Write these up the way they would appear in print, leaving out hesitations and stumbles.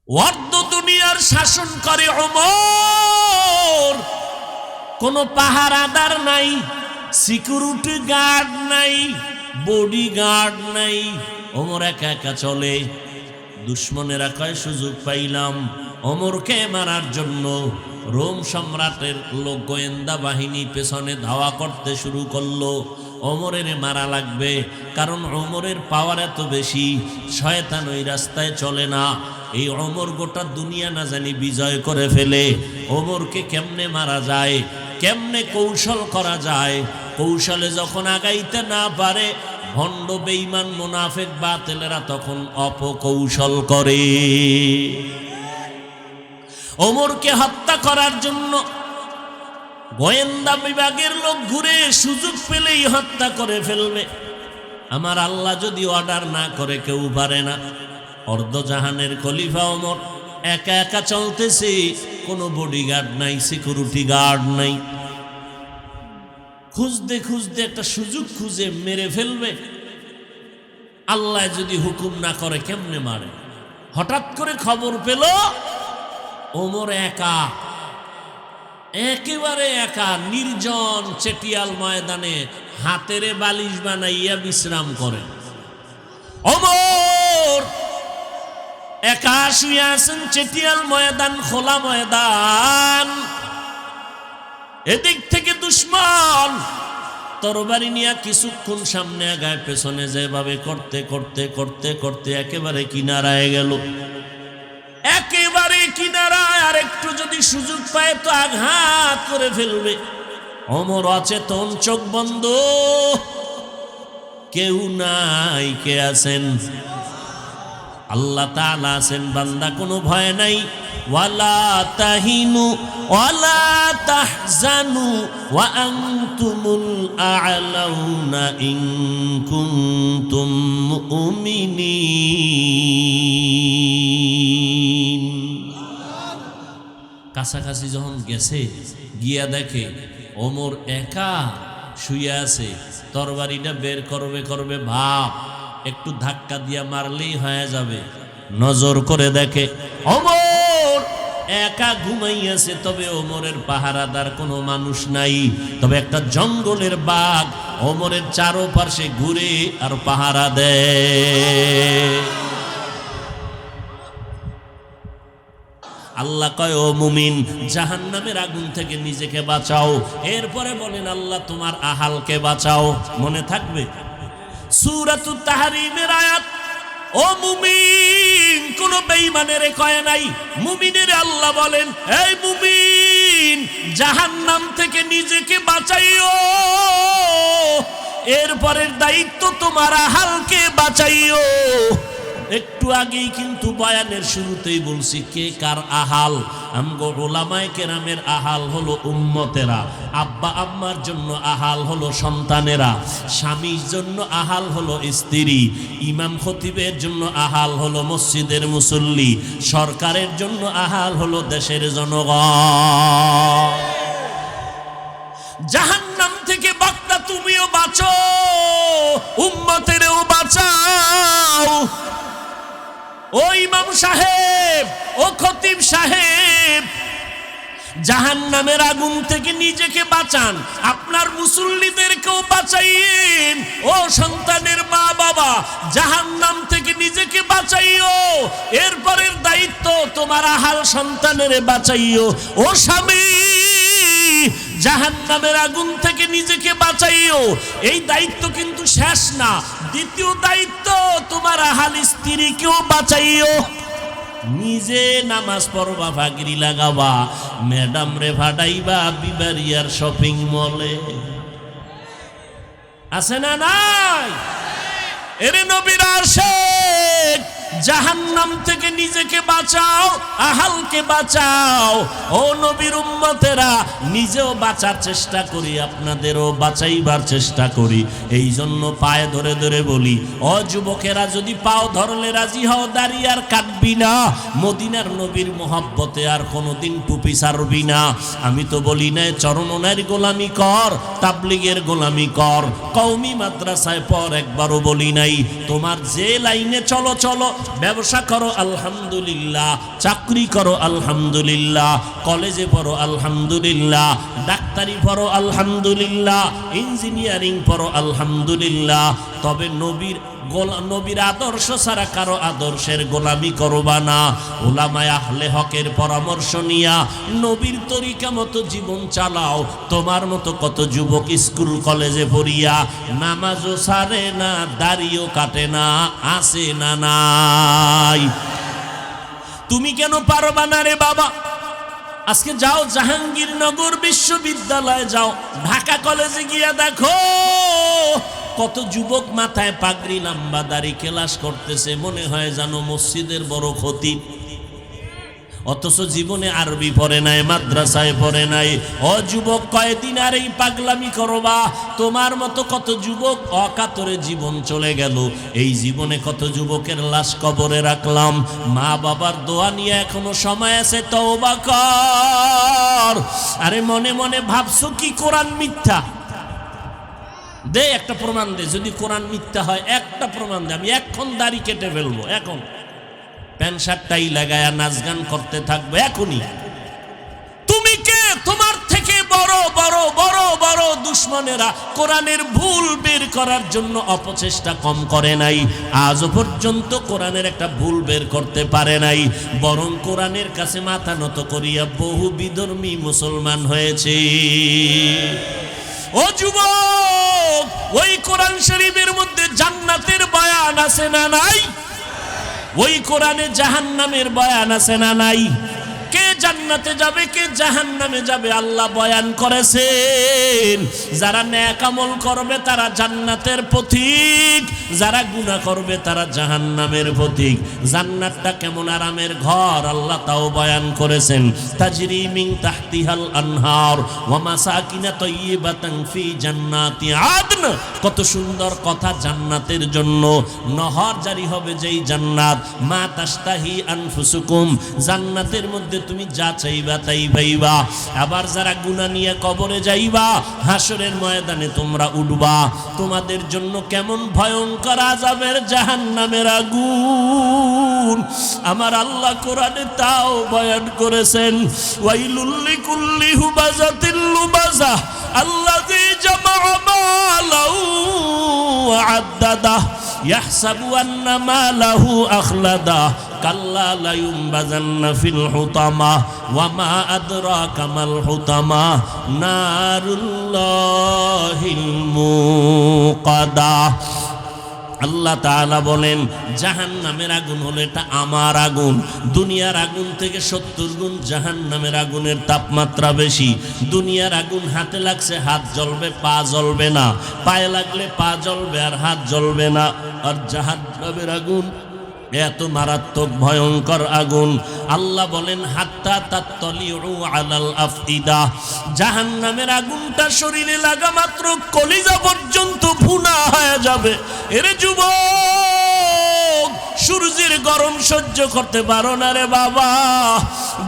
অর্ধ দুনিয়ার শাসন করে ওমর, কোনো পাহারাদার নাই, সিকিউরিটি গার্ড নাই, বডি গার্ড নাই, ওমর একা একা চলে। দুশ্মনেরা কয় সুযোগ পাইলাম ওমরকে মারার জন্য। রোম সম্রাটের লোক গোয়েন্দা বাহিনী পেছনে ধাওয়া করতে শুরু করলো, ওমরের মারা লাগবে, কারণ ওমরের পাওয়ার এত বেশি, শয়তান ওই রাস্তায় চলে না। এই ওমর গোটা দুনিয়া না জানি বিজয় করে ফেলে। ওমরকে কেমনে মারা যায়, কেমনে কৌশল করা যায়। কৌশলে যখন আগাইতে না পারে, ভণ্ড বেঈমান মুনাফিক বাতিলেরা তখন অপকৌশল করে। ওমরকে হত্যা করার জন্য গোয়েন্দা বিভাগের লোক ঘুরে সুযোগ পেলেই হত্যা করে ফেলবে। আমার আল্লাহ যদি অর্ডার না করে কেউ পারে না। অর্ধজাহানের খলিফা ওমর একা একা চলতেছে, কোনো বডিগার্ড নাই, সিকিউরিটি গার্ড নাই। খুঁজতে খুঁজতে একটা সুযোগ খুঁজে মেরে ফেলবে। আল্লাহ যদি হুকুম না করে কেমনে মারে? হঠাৎ করে খবর পেল ওমর একা, একেবারে একা, নির্জন চেটিয়াল ময়দানে হাতেরে বালিশ বানাইয়া বিশ্রাম করে। ওমর একা শুয়ে আছেন, চেটিয়াল ময়দান, খোলা ময়দান। এদিক থেকে দুশ্মন তরবারি নিয়ে কিছুক্ষণ সামনে আগায়, পেছনে যেভাবে করতে করতে করতে করতে একেবারে কিনারায় গেল। একেবারে কিনারায়, আর একটু যদি সুযোগ পায় তো আঘাত করে ফেলবে। ওমর অচেতন, চোখ বন্ধ, কেউ নাই। কে আছেন? আল্লাহ তাআলা আছেন। বান্দা কোনো ভয় নাই। ওয়ালা তাহিনু ওয়ালা তাহজানু ওয়া আনতুমুল আ'লাউনা ইন কুনতুম মুমিনিন। কাছাকাছি যখন গেছে, গিয়া দেখে ওমর একা শুয়ে আছে। তরবারিটা বের করবে করবে ভাব, একটু ধাক্কা দিয়া মারলেই হয়ে যাবে। নজর করে দেখে ওমর একা ঘুমাইয়াছে, তবে ওমরের পাহারাদার কোনো মানুষ নাই। তবে একটা জঙ্গলের বাঘ ওমরের চারপাশে ঘুরে আর পাহারা দেয়। আল্লাহ কয়, ও মুমিন, জাহান্নামের আগুন থেকে নিজেকে বাঁচাও। এরপরে বলেন, আল্লাহ তোমার আহালকে বাঁচাও। মনে থাকবে সূরাতুত তাহরীমের আয়াত। ও মুমিন, কোন বেঈমানের কয় নাই, মুমিনের আল্লাহ বলেন, এই মুমিন, জাহান্নাম থেকে নিজেকে বাঁচাইও। এরপরের দায়িত্ব তোমার আহালকে বাঁচাইও। একটু আগেই কিন্তু বয়ানের শুরুতেই বলছি কে কার আহাল। আমগো উলামায়ে কেরামের আহাল হলো উম্মতেরা, আব্বা আম্মার জন্য আহাল হলো সন্তানেরা, স্বামীর জন্য আহাল হলো স্ত্রী, ইমাম খতিবের জন্য আহাল হলো মসজিদের মুসল্লি, সরকারের জন্য আহাল হলো দেশের জনগণ। জাহান্নাম থেকে বান্দা তুমিও বাঁচো, উম্মতেরও বাঁচাও। ও ইমাম সাহেব, ও খতিব সাহেব, জাহান্নামের আগুন থেকে নিজেকে বাঁচান, আপনার মুসল্লিদেরকেও বাঁচাইয়েন। ও সন্তানের মা বাবা, জাহান্নাম থেকে নিজেকে বাঁচাইও। এরপরের দায়িত্ব তোমার আহাল সন্তানের বাঁচাইও। ও স্বামী, জাহান্নামের আগুন থেকে নিজেকে বাঁচাইও। এই দায়িত্ব কিন্তু শেষ না, দ্বিতীয় দায়িত্ব তোমার আহাল স্ত্রীকেও বাঁচাইও। নিজে নামাজ পড়বা, ফাগরি লাগাবা, ম্যাডাম রে ভাড়াইবা বিবারিয়ার শপিং মলে। আছে না নাই? এরে নবীর আশিক, জাহান্নাম থেকে নিজেকে বাঁচাও, আহালকে বাঁচাও। ও নবীর উম্মতেরা, নিজেও বাঁচার চেষ্টা করি, আপনাদেরও বাঁচাইবার চেষ্টা করি। এই জন্য পায়ে ধরে ধরে বলি, ও যুবকেরা, যদি পাও ধরলে রাজি হও, দাঁড়িয়ে আর কাটবি না। মদিনার নবীর মোহাব্বতে আর কোনোদিন টুপি ছাড়বি না। আমি তো বলি না চরমনার গোলামি কর, তাবলিগের গোলামি কর, কওমি মাদ্রাসায় পর, একবারও বলি নাই তোমার যে লাইনে চলো চলো, ব্যবসা করো আলহামদুলিল্লাহ, চাকরি করো আলহামদুলিল্লাহ, কলেজে পড়ো আলহামদুলিল্লাহ, ডাক্তারি পড়ো আলহামদুলিল্লাহ, ইঞ্জিনিয়ারিং পড়ো আলহামদুলিল্লাহ, তবে নবীর আদর্শ ছাড়া কারো আদর্শের গোলামি করবা না। উলামায়ে আহলে হকের পরামর্শ নিয়া নবীর তরিকা মতো জীবন চালাও। তোমার মতো কত যুবক স্কুল কলেজে পড়িয়া নামাজও ছাড়ে না, দাড়িও কাটে না, আসে না নাই। তুমি কেন পারবা না রে বাবা? আজকে যাও জাহাঙ্গীরনগর বিশ্ববিদ্যালয়ে যাও, ঢাকা কলেজে গিয়া দেখো কত যুবক মাথায় পাগড়ি, লম্বা দাড়ি, ক্লাস করতেছে, মনে হয় জানো মসজিদের বড় খতিব, অথচ জীবনে আরবি পড়ে নাই, মাদ্রাসায় পড়ে নাই। ও যুবক, কয়দিন আর এই পাগলামি করবা? তোমার মতো কত যুবক অকাতরে জীবন চলে গেল। এই জীবনে কত যুবকের লাশ কবরে রাখলাম। মা বাবার দোয়া নিয়ে এখনো সময় আছে, তওবা কর। আরে মনে মনে ভাবছো কি কোরআন মিথ্যা? দে একটা প্রমাণ দে, যদি কোরআন মিথ্যা হয় একটা প্রমাণ দে, আমি এখন দাড়ি কেটে ফেলবো, এখন প্যান্ট শার্টটাই লাগায়া নাচ গান করতে থাকবো এখনই। তুমি কে? তোমার থেকে বড় বড় বড় বড় দুশ্মনেরা কোরআনের ভুল বের করার জন্য অপচেষ্টা কম করে নাই। আজও পর্যন্ত কোরআনের একটা ভুল বের করতে পারে নাই, বরং কোরআনের কাছে মাথা নত করিয়া বহু বিধর্মী মুসলমান হয়েছে। ও যুবক, ওই কোরআন শরীফের মধ্যে জান্নাতের বয়ান আছে না নাই? ওই কোরআনে জাহান্নামের বয়ান আছে না নাই? কে জান্নাতে যাবে, কে জাহান্নামে যাবে আল্লাহ বয়ান করেছেন। যারা নেক আমল করবে তারা জান্নাতের পথিক, যারা গুনাহ করবে তারা জাহান্নামের পথিক। জান্নাতটা কেমন আরামের ঘর আল্লাহ তাও বয়ান করেছেন। তাজরি মিন তাহতিহাল আনহার ওয়া মাসাকিনা তাইয়্যিবাতান ফি জান্নাতি আদন। কত সুন্দর কথা জান্নাতের জন্য। নহর জারি হবে যেই জান্নাত, মা তাশতাহি আনফুসুকুম, জান্নাতের মধ্যে তুমি যা চাইবা তাই পাইবা। আবার যারা গুনাহ নিয়ে কবরে যাইবা, হাসরের ময়দানে তোমরা উঠবা, তোমাদের জন্য কেমন ভয়ঙ্কর আযাবের জাহান্নামের আগুন আমার আল্লাহ কোরআনে তাও বয়ান করেছেন। ওয়াইলুল লিকুল্লি হুমাযাতিল লুমাযা আল্লাযী জামা মালাহু ওয়া আদ্দাদা ইয়াহসাবু আন্না মালাহু আখলাদা কাল্লা লা ইউনবাযান্না ফিল হুতামা ওয়া মা আদরাকা মাল হুতামা নারুল্লাহিল মুকাদা। আল্লাহ তাআলা বলেন জাহান্নামের আগুন হলো এটা আমার আগুন। দুনিয়ার আগুন থেকে 70 গুণ জাহান্নামের আগুনের তাপমাত্রা বেশি। দুনিয়ার আগুন হাতে লাগছে হাত জ্বলবে, পা জ্বলবে না, পায়ে লাগলে পা জ্বলবে আর হাত জ্বলবে না। আর জাহান্নামের আগুন এত মারাত্মক ভয়ঙ্কর আগুন, আল্লাহ বলেন হাত্তা তাত্তালিউ আলাল আফইদা, জাহান্নামের আগুনটা শরীরে লাগা মাত্র কলিজা পর্যন্ত ভুনা হয়ে যাবে। এরে যুবক, সূর্যের গরম সহ্য করতে পারো না রে বাবা,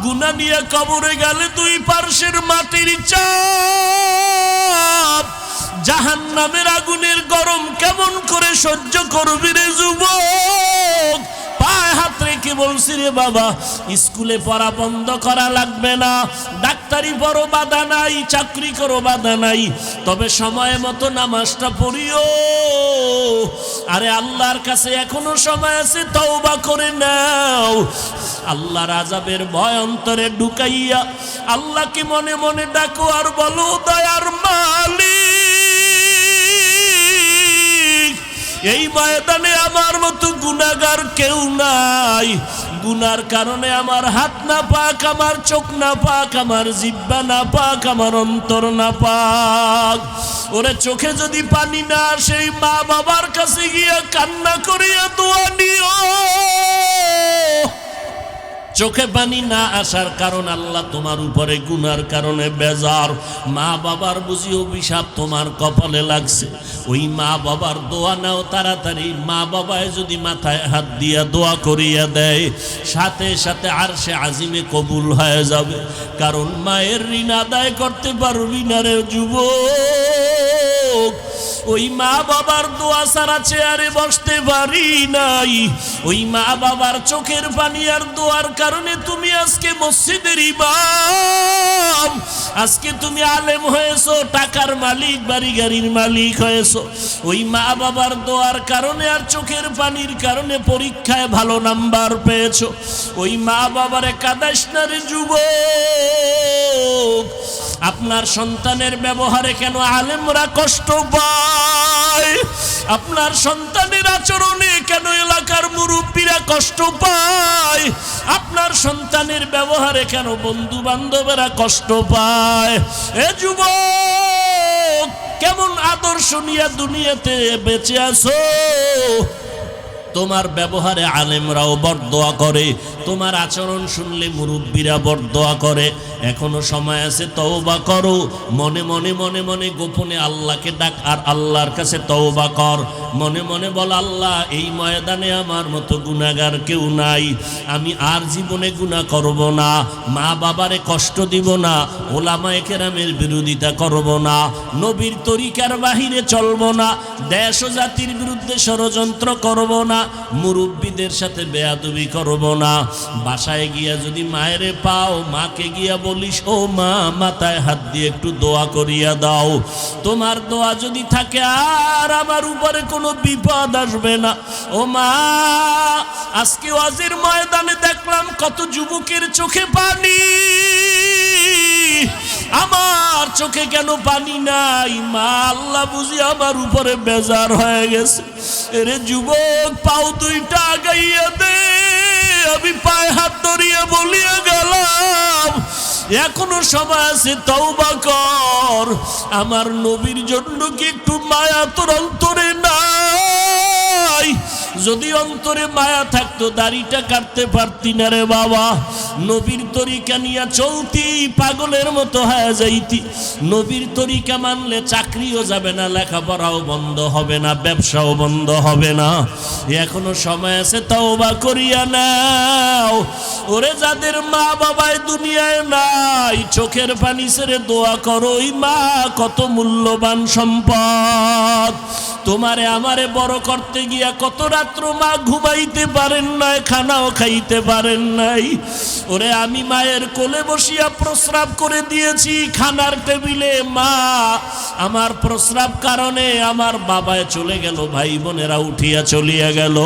গুনাহ নিয়ে কবরে গেলে দুই পার্শ্বের মাটির চাপ, জাহান্নামের আগুনের গরম কেমন করে সহ্য করবি রে যুবক? পায়ে হাত রেখে বলছি রে বাবা, স্কুলে পড়া বন্ধ করা লাগবে না, ডাক্তারি পড়ো বাধা নাই, চাকরি করো বাধা নাই, তবে সময় মতো নামাজটা পড়িও। আরে আল্লাহর কাছে এখনো সময় আছে, তওবা করে নাও। আল্লাহর আযাবের ভয় অন্তরে ঢুকাইয়া আল্লাহকে মনে মনে ডাকো আর বলো, দয়ার মালিক, এই ময়দানে আমার মতো গুনাহগার কেউ নাই। গুনার কারণে আমার হাত না পাক, আমার চোখ না পাক, আমার জিহ্বা না পাক, আমার অন্তর না পাক। ওরে চোখে যদি পানি না আসে, মা বাবার কাছে গিয়া কান্না করিয়া দোয়া নিও। চোখে পানি না আসার কারণ আল্লাহ তোমার উপরে গুনার কারণে বেজার। মা বাবার বুঝি অভিশাপ তোমার কপালে লাগছে, ওই মা বাবার দোয়া নাও তাড়াতাড়ি। মা বাবায় যদি মাথায় হাত দিয়া দোয়া করিয়া দেয়, সাথে সাথে আরশে আজিমে কবুল হয়ে যাবে। কারণ মায়ের ঋণ আদায় করতে পারবি না রে যুবক। ওই মা বাবার দোয়া ছাড়া চেয়ারে বসতে পারি নাই। ওই মা বাবার চোখের পানি আর দোয়ার কারণে তুমি আজকে মসজিদের ইমাম, আজকে তুমি আলেম হয়েছো, টাকার মালিক, বাড়ি গাড়ির মালিক হয়েছো। ওই মা বাবার দোয়ার কারণে আর চোখের পানির কারণে পরীক্ষায় ভালো নাম্বার পেয়েছো। ওই মা বাবারে কাদাইস না রে যুবক। আপনার সন্তানের ব্যবহারে কেন আলেমরা কষ্ট পায়? আপনার সন্তানের আচরণে কেন এলাকার মুরব্বীরা কষ্ট পায়? আপনার সন্তানের ব্যবহারে কেন বন্ধু বান্ধবেরা কষ্ট পায়? এ যুবক, কেমন আদর্শ নিয়ে দুনিয়াতে বেঁচে আছো? তোমার ব্যবহারে আলেমরাও বরদোয়া করে, তোমার আচরণ শুনলে মুরব্বীরা বরদোয়া করে। এখনো সময় আছে, তওবা করো। মনে মনে মনে মনে গোপনে আল্লাহকে ডাক আর আল্লাহর কাছে তওবা কর। মনে মনে বল, আল্লাহ এই ময়দানে আমার মতো গুনাহগার কেউ নাই, আমি আর জীবনে গুনাহ করব না, মা বাবারে কষ্ট দিব না, ওলামায়ে কেরামের বিরোধিতা করব না, নবীর তরিকার বাহিরে চলব না, দেশ ও জাতির বিরুদ্ধে ষড়যন্ত্র করব না, মুরব্বীদের সাথে বেয়াদবি করব না। বাসায় গিয়া যদি মায়েরে পাও, মাকে গিয়া বলিস, ও মা, মাথায় হাত দিয়ে একটু দোয়া করিয়া দাও। তোমার দোয়া যদি থাকে আর আমার উপরে কোনো বিপদ আসবে না। ও মা, আজকে ওয়াজের ময়দানে দেখলাম কত যুবকের চোখে পানি, আমার চোখে কেন পানি নাই? মা, আল্লাহ বুঝি আমার উপরে বেজার হয়ে গেছে। এরে যুবক, পাও দুইটা আগাইয়া দে। আমি পায়ে হাত ধরিয়া বলিয়া গেলাম, এখনো সময় আছে, তওবা কর। আমার নবীর জন্য কি একটু মায়া তোর অন্তরে নাই? যদি অন্তরে মায়া থাকতো দাড়িটা কাটতে পারতি না রে বাবা। নবীর তরিকা নিয়ে চলতি, পাগলের মতো হয়ে যাইতি। নবীর তরিকা মানলে চাকরিও যাবে না, লেখাপড়াও বন্ধ হবে না, ব্যবসাও বন্ধ হবে না। এখনো সময় আছে, তওবা করিয়া নাও। ওরে যাদের মা বাবায় দুনিয়ায় নাই, চোখের পানি ছেড়ে দোয়া করো। ওই মা কত মূল্যবান সম্পদ। তোমারে আমারে বড় করতে গিয়া কত রাত্র মা ঘুমাইতে পারেন নাই, খানাও খাইতে পারেন নাই। ওরে আমি মায়ের কোলে বসিয়া প্রস্রাব করে দিয়েছি খানার টেবিলে। মা, আমার প্রস্রাব কারণে আমার বাবায় চলে গেল, ভাই বোনেরা উঠিয়া চলিয়া গেল,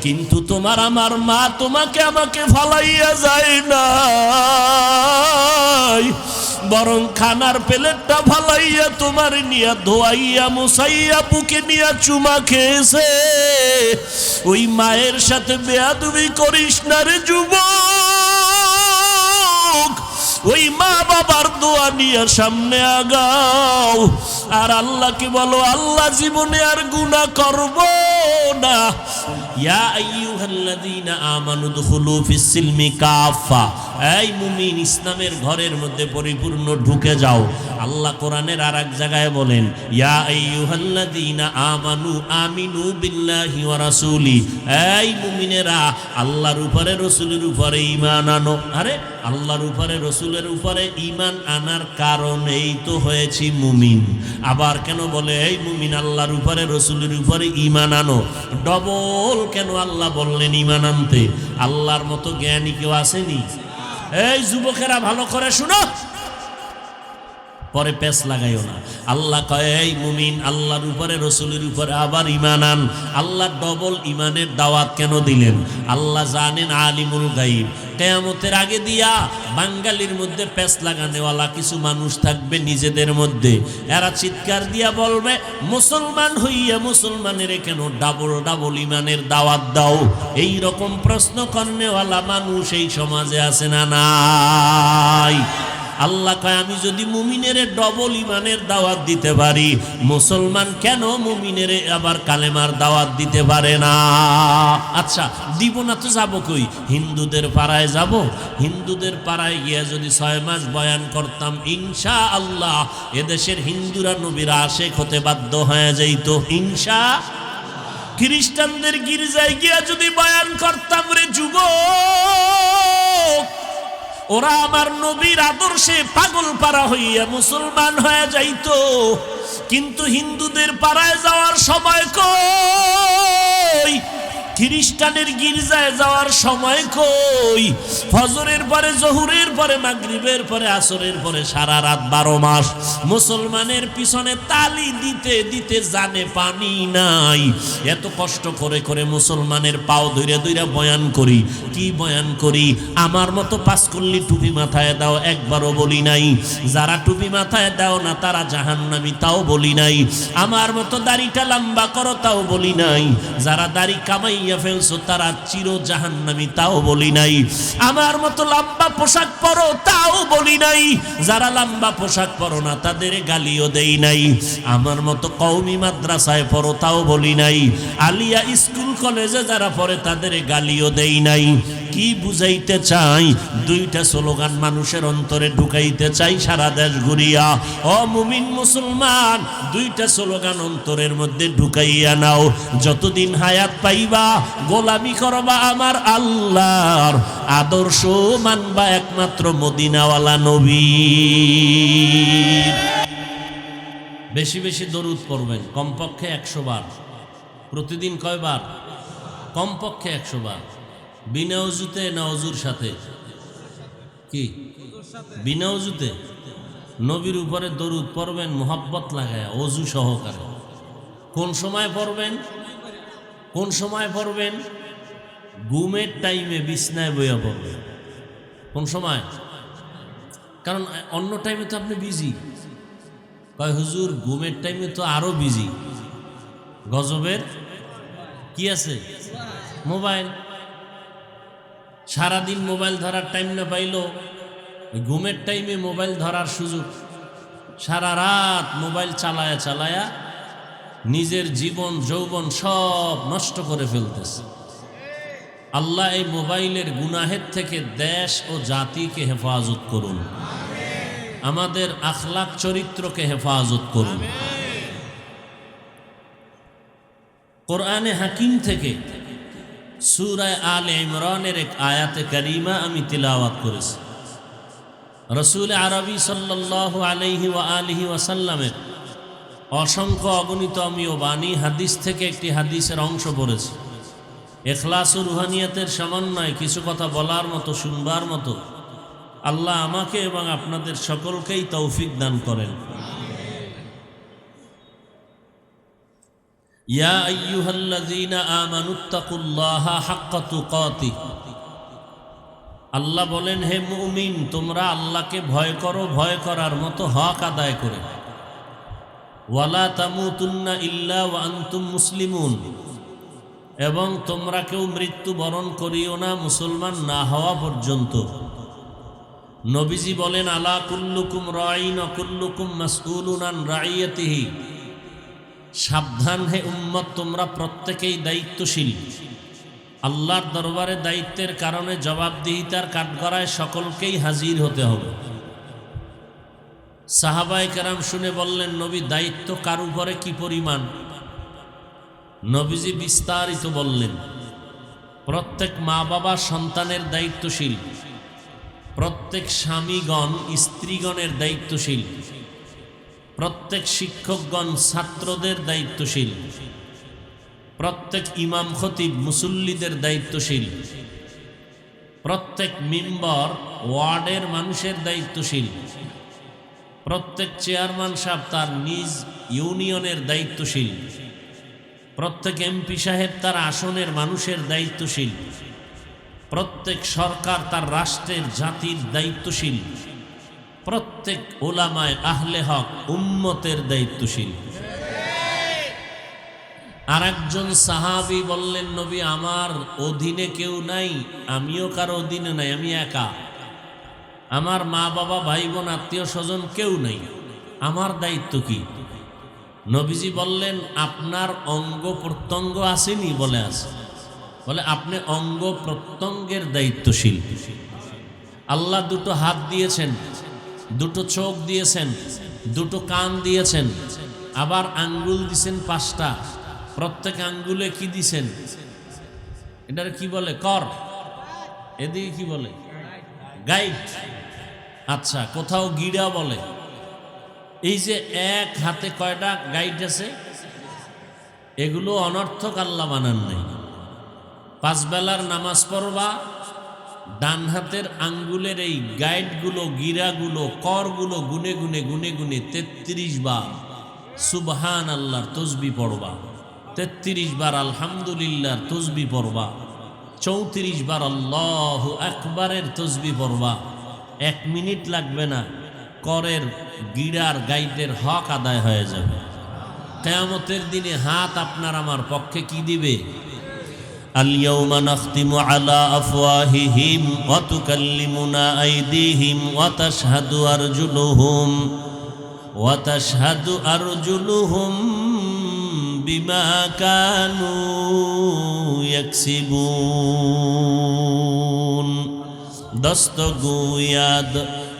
কিন্তু তোমার আমার মা তোমাকে আমাকে ফালাইয়া যায় না, বরং খানার প্লেটটা ফালাইয়া তোমার নিয়া ধোয়াইয়া মুছাইয়া বুকে নিয়া চুমা খেয়েছে। ওই মায়ের সাথে বেয়াদবি করিস না রে যুবক। ওই মা বাবার দোয়া নিয়ে সামনে আগাও আর আল্লাহকে বলো, আল্লাহ জীবনে আর গুনাহ করব না। ইয়া আইয়ুহাল্লাযীনা আমানু দুখুলু ফিস-সিলমি কাফা। এই মুমিন, ইসলামের ঘরের মধ্যে পরিপূর্ণ ঢুকে যাও। আল্লাহ কোরআনের আরেক জায়গায় বলেন, ইয়া আইয়ুহাল্লাযীনা আমানু আমিনু বিল্লাহি ওয়া রাসূলি। এই মুমিনেরা, আল্লাহর উপরে রাসূলের উপরে ঈমান আনো। আরে আল্লাহর উপরে রাসূলের উপরে ঈমান আনার কারণেই তো হয়েছি মুমিন। আবার কেন বলে, এই মুমিন আল্লাহর উপরে রাসূলের উপরে ঈমান আনো? ডবল কেন আল্লাহ বললেন ঈমান আনতে? আল্লাহর মতো জ্ঞানী কেউ আসেনি? এই যুবকেরা ভালো করে শুনো, পরে পেছ লাগাইও না। আল্লাহ কয়, এই মুমিন আল্লাহর উপরে রাসূলের উপরে আবার ঈমান আন। আল্লাহ ডবল ঈমানের দাওয়াত কেন দিলেন? আল্লাহ জানেন আলিমুল গায়ব। কিয়ামতের আগে দিয়া বাঙালির মধ্যে পেছ লাগানেওয়ালা কিছু মানুষ থাকবে নিজেদের মধ্যে। এরা চিৎকার দিয়া বলবে, মুসলমান হইয়া মুসলমানের কেন ডাবল ডাবল ঈমানের দাওয়াত দাও? এই রকম প্রশ্ন করনেওয়ালা মানুষ এই সমাজে আছে না নাই? আল্লাহ কয়, আমি যদি মুমিনের ডবল ঈমানের দাওয়াত দিতে পারি, মুসলমান কেন মুমিনের আবার কালেমার দাওয়াত দিতে পারে না? আচ্ছা, দিব না তো যাব কই? হিন্দুদের পাড়ায় যাব। হিন্দুদের পাড়ায় গিয়া যদি 6 মাস বয়ান করতাম, ইনশাআল্লাহ এদেশের হিন্দুরা নবীর আশিক হতে বাধ্য হয়ে যাইত, খ্রিস্টানদের গির্জায় গিয়া যদি বয়ান করতাম রে যুবক, ওরা আমার নবীর আদর্শে পাগল পারা হইয়া মুসলমান হয়ে যাইতো। কিন্তু হিন্দুদের পাড়ায় যাওয়ার সময় কই, খ্রিস্টানের গির্জায় যাওয়ার সময় কই, ফজরের পরে, জহুরের পরে, মাগরিবের পরে, আসরের পরে সারা রাত 12 মাস মুসলমানের পিছনে তালি দিতে দিতে জানে পানি নাই। এত কষ্ট করে করে মুসলমানের পাও ধরে ধরে বয়ান করি। কি বয়ান করি? আমার মতো পাঁচকল্লি টুপি মাথায় দাও, একবারও বলি নাই। যারা টুপি মাথায় দাও না তারা জাহান্নামী, তাও বলি নাই। আমার মতো দাড়িটা লম্বা করো, তাও বলি নাই। যারা দাড়ি কামাই ফেলছো তারা চির জাহান্নামী, তাও বলি নাই। আমার মতো লম্বা পোশাক পরো, তাও বলি নাই। যারা লম্বা পোশাক পরো না তাদের গালিও দেই নাই। আমার মতো কওমি মাদ্রাসায় পড়ো, তাও বলি নাই। আলিয়া স্কুল কলেজে যারা পড়ে তাদের গালিও দেই নাই। কি বুঝাইতে চাই? দুইটা স্লোগান মানুষের অন্তরে ঢুকাইতে চাই সারা দেশ ঘুরিয়া। ও মুমিন মুসলমান, দুইটা স্লোগান অন্তরের মধ্যে ঢুকাইয়া নাও। যতদিন হায়াত পাইবা গোলামি করবা আমার আল্লাহর, আদর্শ মানবা একমাত্র মদিনাওয়ালা নবীর। বেশি বেশি দরুদ পড়বেন, কমপক্ষে 100 বার প্রতিদিন। কয়বার? কমপক্ষে 100 বার। বিনা ওযুতে না ওযুর সাথে? কি বিনা ওযুতে? নবীর উপরে দরুদ পড়বেন মোহাব্বত লাগায়া, ওযু সহকারে। কোন সময় পড়বেন? কোন সময় পড়বেন? ঘুমের টাইমে বিছনায় বইয়া পড়বেন। কোন সময়? কারণ অন্য টাইমে তো আপনি বিজি। কয় হুজুর ঘুমের টাইমে তো আরো বিজি। গজবের কি আছে? মোবাইল। সারাদিন মোবাইল ধরার টাইম না পাইলো ঘুমের টাইমে মোবাইল ধরার সুযোগ। সারা রাত মোবাইল চালায়া চালায়া নিজের জীবন যৌবন সব নষ্ট করে ফেলতেছে। আল্লাহ এই মোবাইলের গুনাহের থেকে দেশ ও জাতিকে হেফাজত করুন, আমাদের আখলাক চরিত্রকে হেফাজত করুন। কোরআনে হাকিম থেকে সূরা আলে ইমরানের এক আয়াতে কারিমা আমি তিলাওয়াত করেছি। রাসূল আরবি সাল্লাল্লাহু আলাইহি ওয়া আলিহি ওয়াসাল্লামের অসংখ্য অগণিত আমিও বাণী হাদিস থেকে একটি হাদিসের অংশ পড়েছি। ইখলাস ও রুহানিয়াতের সমন্বয়ে কিছু কথা বলার মতো, শুনবার মতো আল্লাহ আমাকে এবং আপনাদের সকলকেই তৌফিক দান করেন। ইয়া আইয়ুহাল্লাযীনা আমানুত্তাকুল্লাহা হাক্কা তুকাতিহ। আল্লাহ বলেন, হে মুমিন, তোমরা আল্লাহকে ভয় করো, ভয় করার মতো হক আদায় করে। ওয়ালা তামুতুন্না ইল্লা ওয়া আনতুম মুসলিমুন। এবং তোমরা কেউ মৃত্যু বরণ করিও না মুসলমান না হওয়া পর্যন্ত। নবীজি বলেন, আলা কুল্লুকুম রাঈন ওয়া কুল্লুকুম মাসউলুন আন রাইয়াতিহি। সাবধান হে উম্মত, তোমরা প্রত্যেকেই দায়িত্বশীল। আল্লাহর দরবারে দায়িত্বের কারণে জবাবদিহিতার কাঠগড়ায় সকলকেই হাজির হতে হবে। সাহাবায়ে কেরাম শুনে বললেন, নবী, দায়িত্ব কার উপরে কি পরিমাণ? নবীজি বিস্তারিত বললেন, প্রত্যেক মা বাবা সন্তানের দায়িত্বশীল, প্রত্যেক স্বামীগণ স্ত্রীগণের দায়িত্বশীল, প্রত্যেক শিক্ষকগণ ছাত্রদের দায়িত্বশীল, প্রত্যেক ইমাম খতিব মুসল্লিদের দায়িত্বশীল, প্রত্যেক মেম্বার ওয়ার্ডের মানুষের দায়িত্বশীল, প্রত্যেক চেয়ারম্যান সাহেব তার নিজ ইউনিয়নের দায়িত্বশীল, প্রত্যেক এমপি সাহেব তার আসনের মানুষের দায়িত্বশীল, প্রত্যেক সরকার তার রাষ্ট্রের জাতির দায়িত্বশীল, প্রত্যেক ওলামায়ে আহলে হক উম্মতের দায়িত্বশীল। আর একজন সাহাবী বললেন, নবী, আমার অধীনে কেউ নাই, আমিও কারো অধীনে নাই, আমি একা। আমার মা বাবা ভাই বোন আত্মীয় স্বজন কেউ নাই, আমার দায়িত্ব কি? নবীজি বললেন, আপনার অঙ্গ প্রত্যঙ্গ আসেনি? বলে আছে। বলে আপনি অঙ্গ প্রত্যঙ্গের দায়িত্বশীল। আল্লাহ দুটো হাত দিয়েছেন, দুটো চোখ দিয়েছেন, দুটো কান দিয়েছেন, আবার আঙ্গুল দিয়েছেন 5টা। প্রত্যেক আঙ্গুলে কি দিছেন? এটার কি বলে? কর। এদিকে কি বলে? গাইড। আচ্ছা, কোথাও গিরা বলে। এই যে এক হাতে কয়টা গাইড আছে, এগুলো অনর্থক, আল্লাহ বানান নাই। 5 বেলার নামাজ পড়বা, ডান হাতের আঙ্গুলের এই গাইডগুলো, গিরাগুলো, করগুলো গুনে গুনে 33 বার সুবহান আল্লাহর তসবি পড়বা, 33 বার আলহামদুলিল্লাহর তসবি পড়বা, 34 বার আল্লাহু আকবারের তসবি পড়বা। 1 মিনিট লাগবে না, করের গিরার গাইডের হক আদায় হয়ে যাবে। কিয়ামতের দিনে হাত আপনার আমার পক্ষে কি দিবে? اليوم نختم على أفواههم وتكلمنا أيديهم وتشهد أرجلهم بما كانوا يكسبون দস্ত গুয়াদ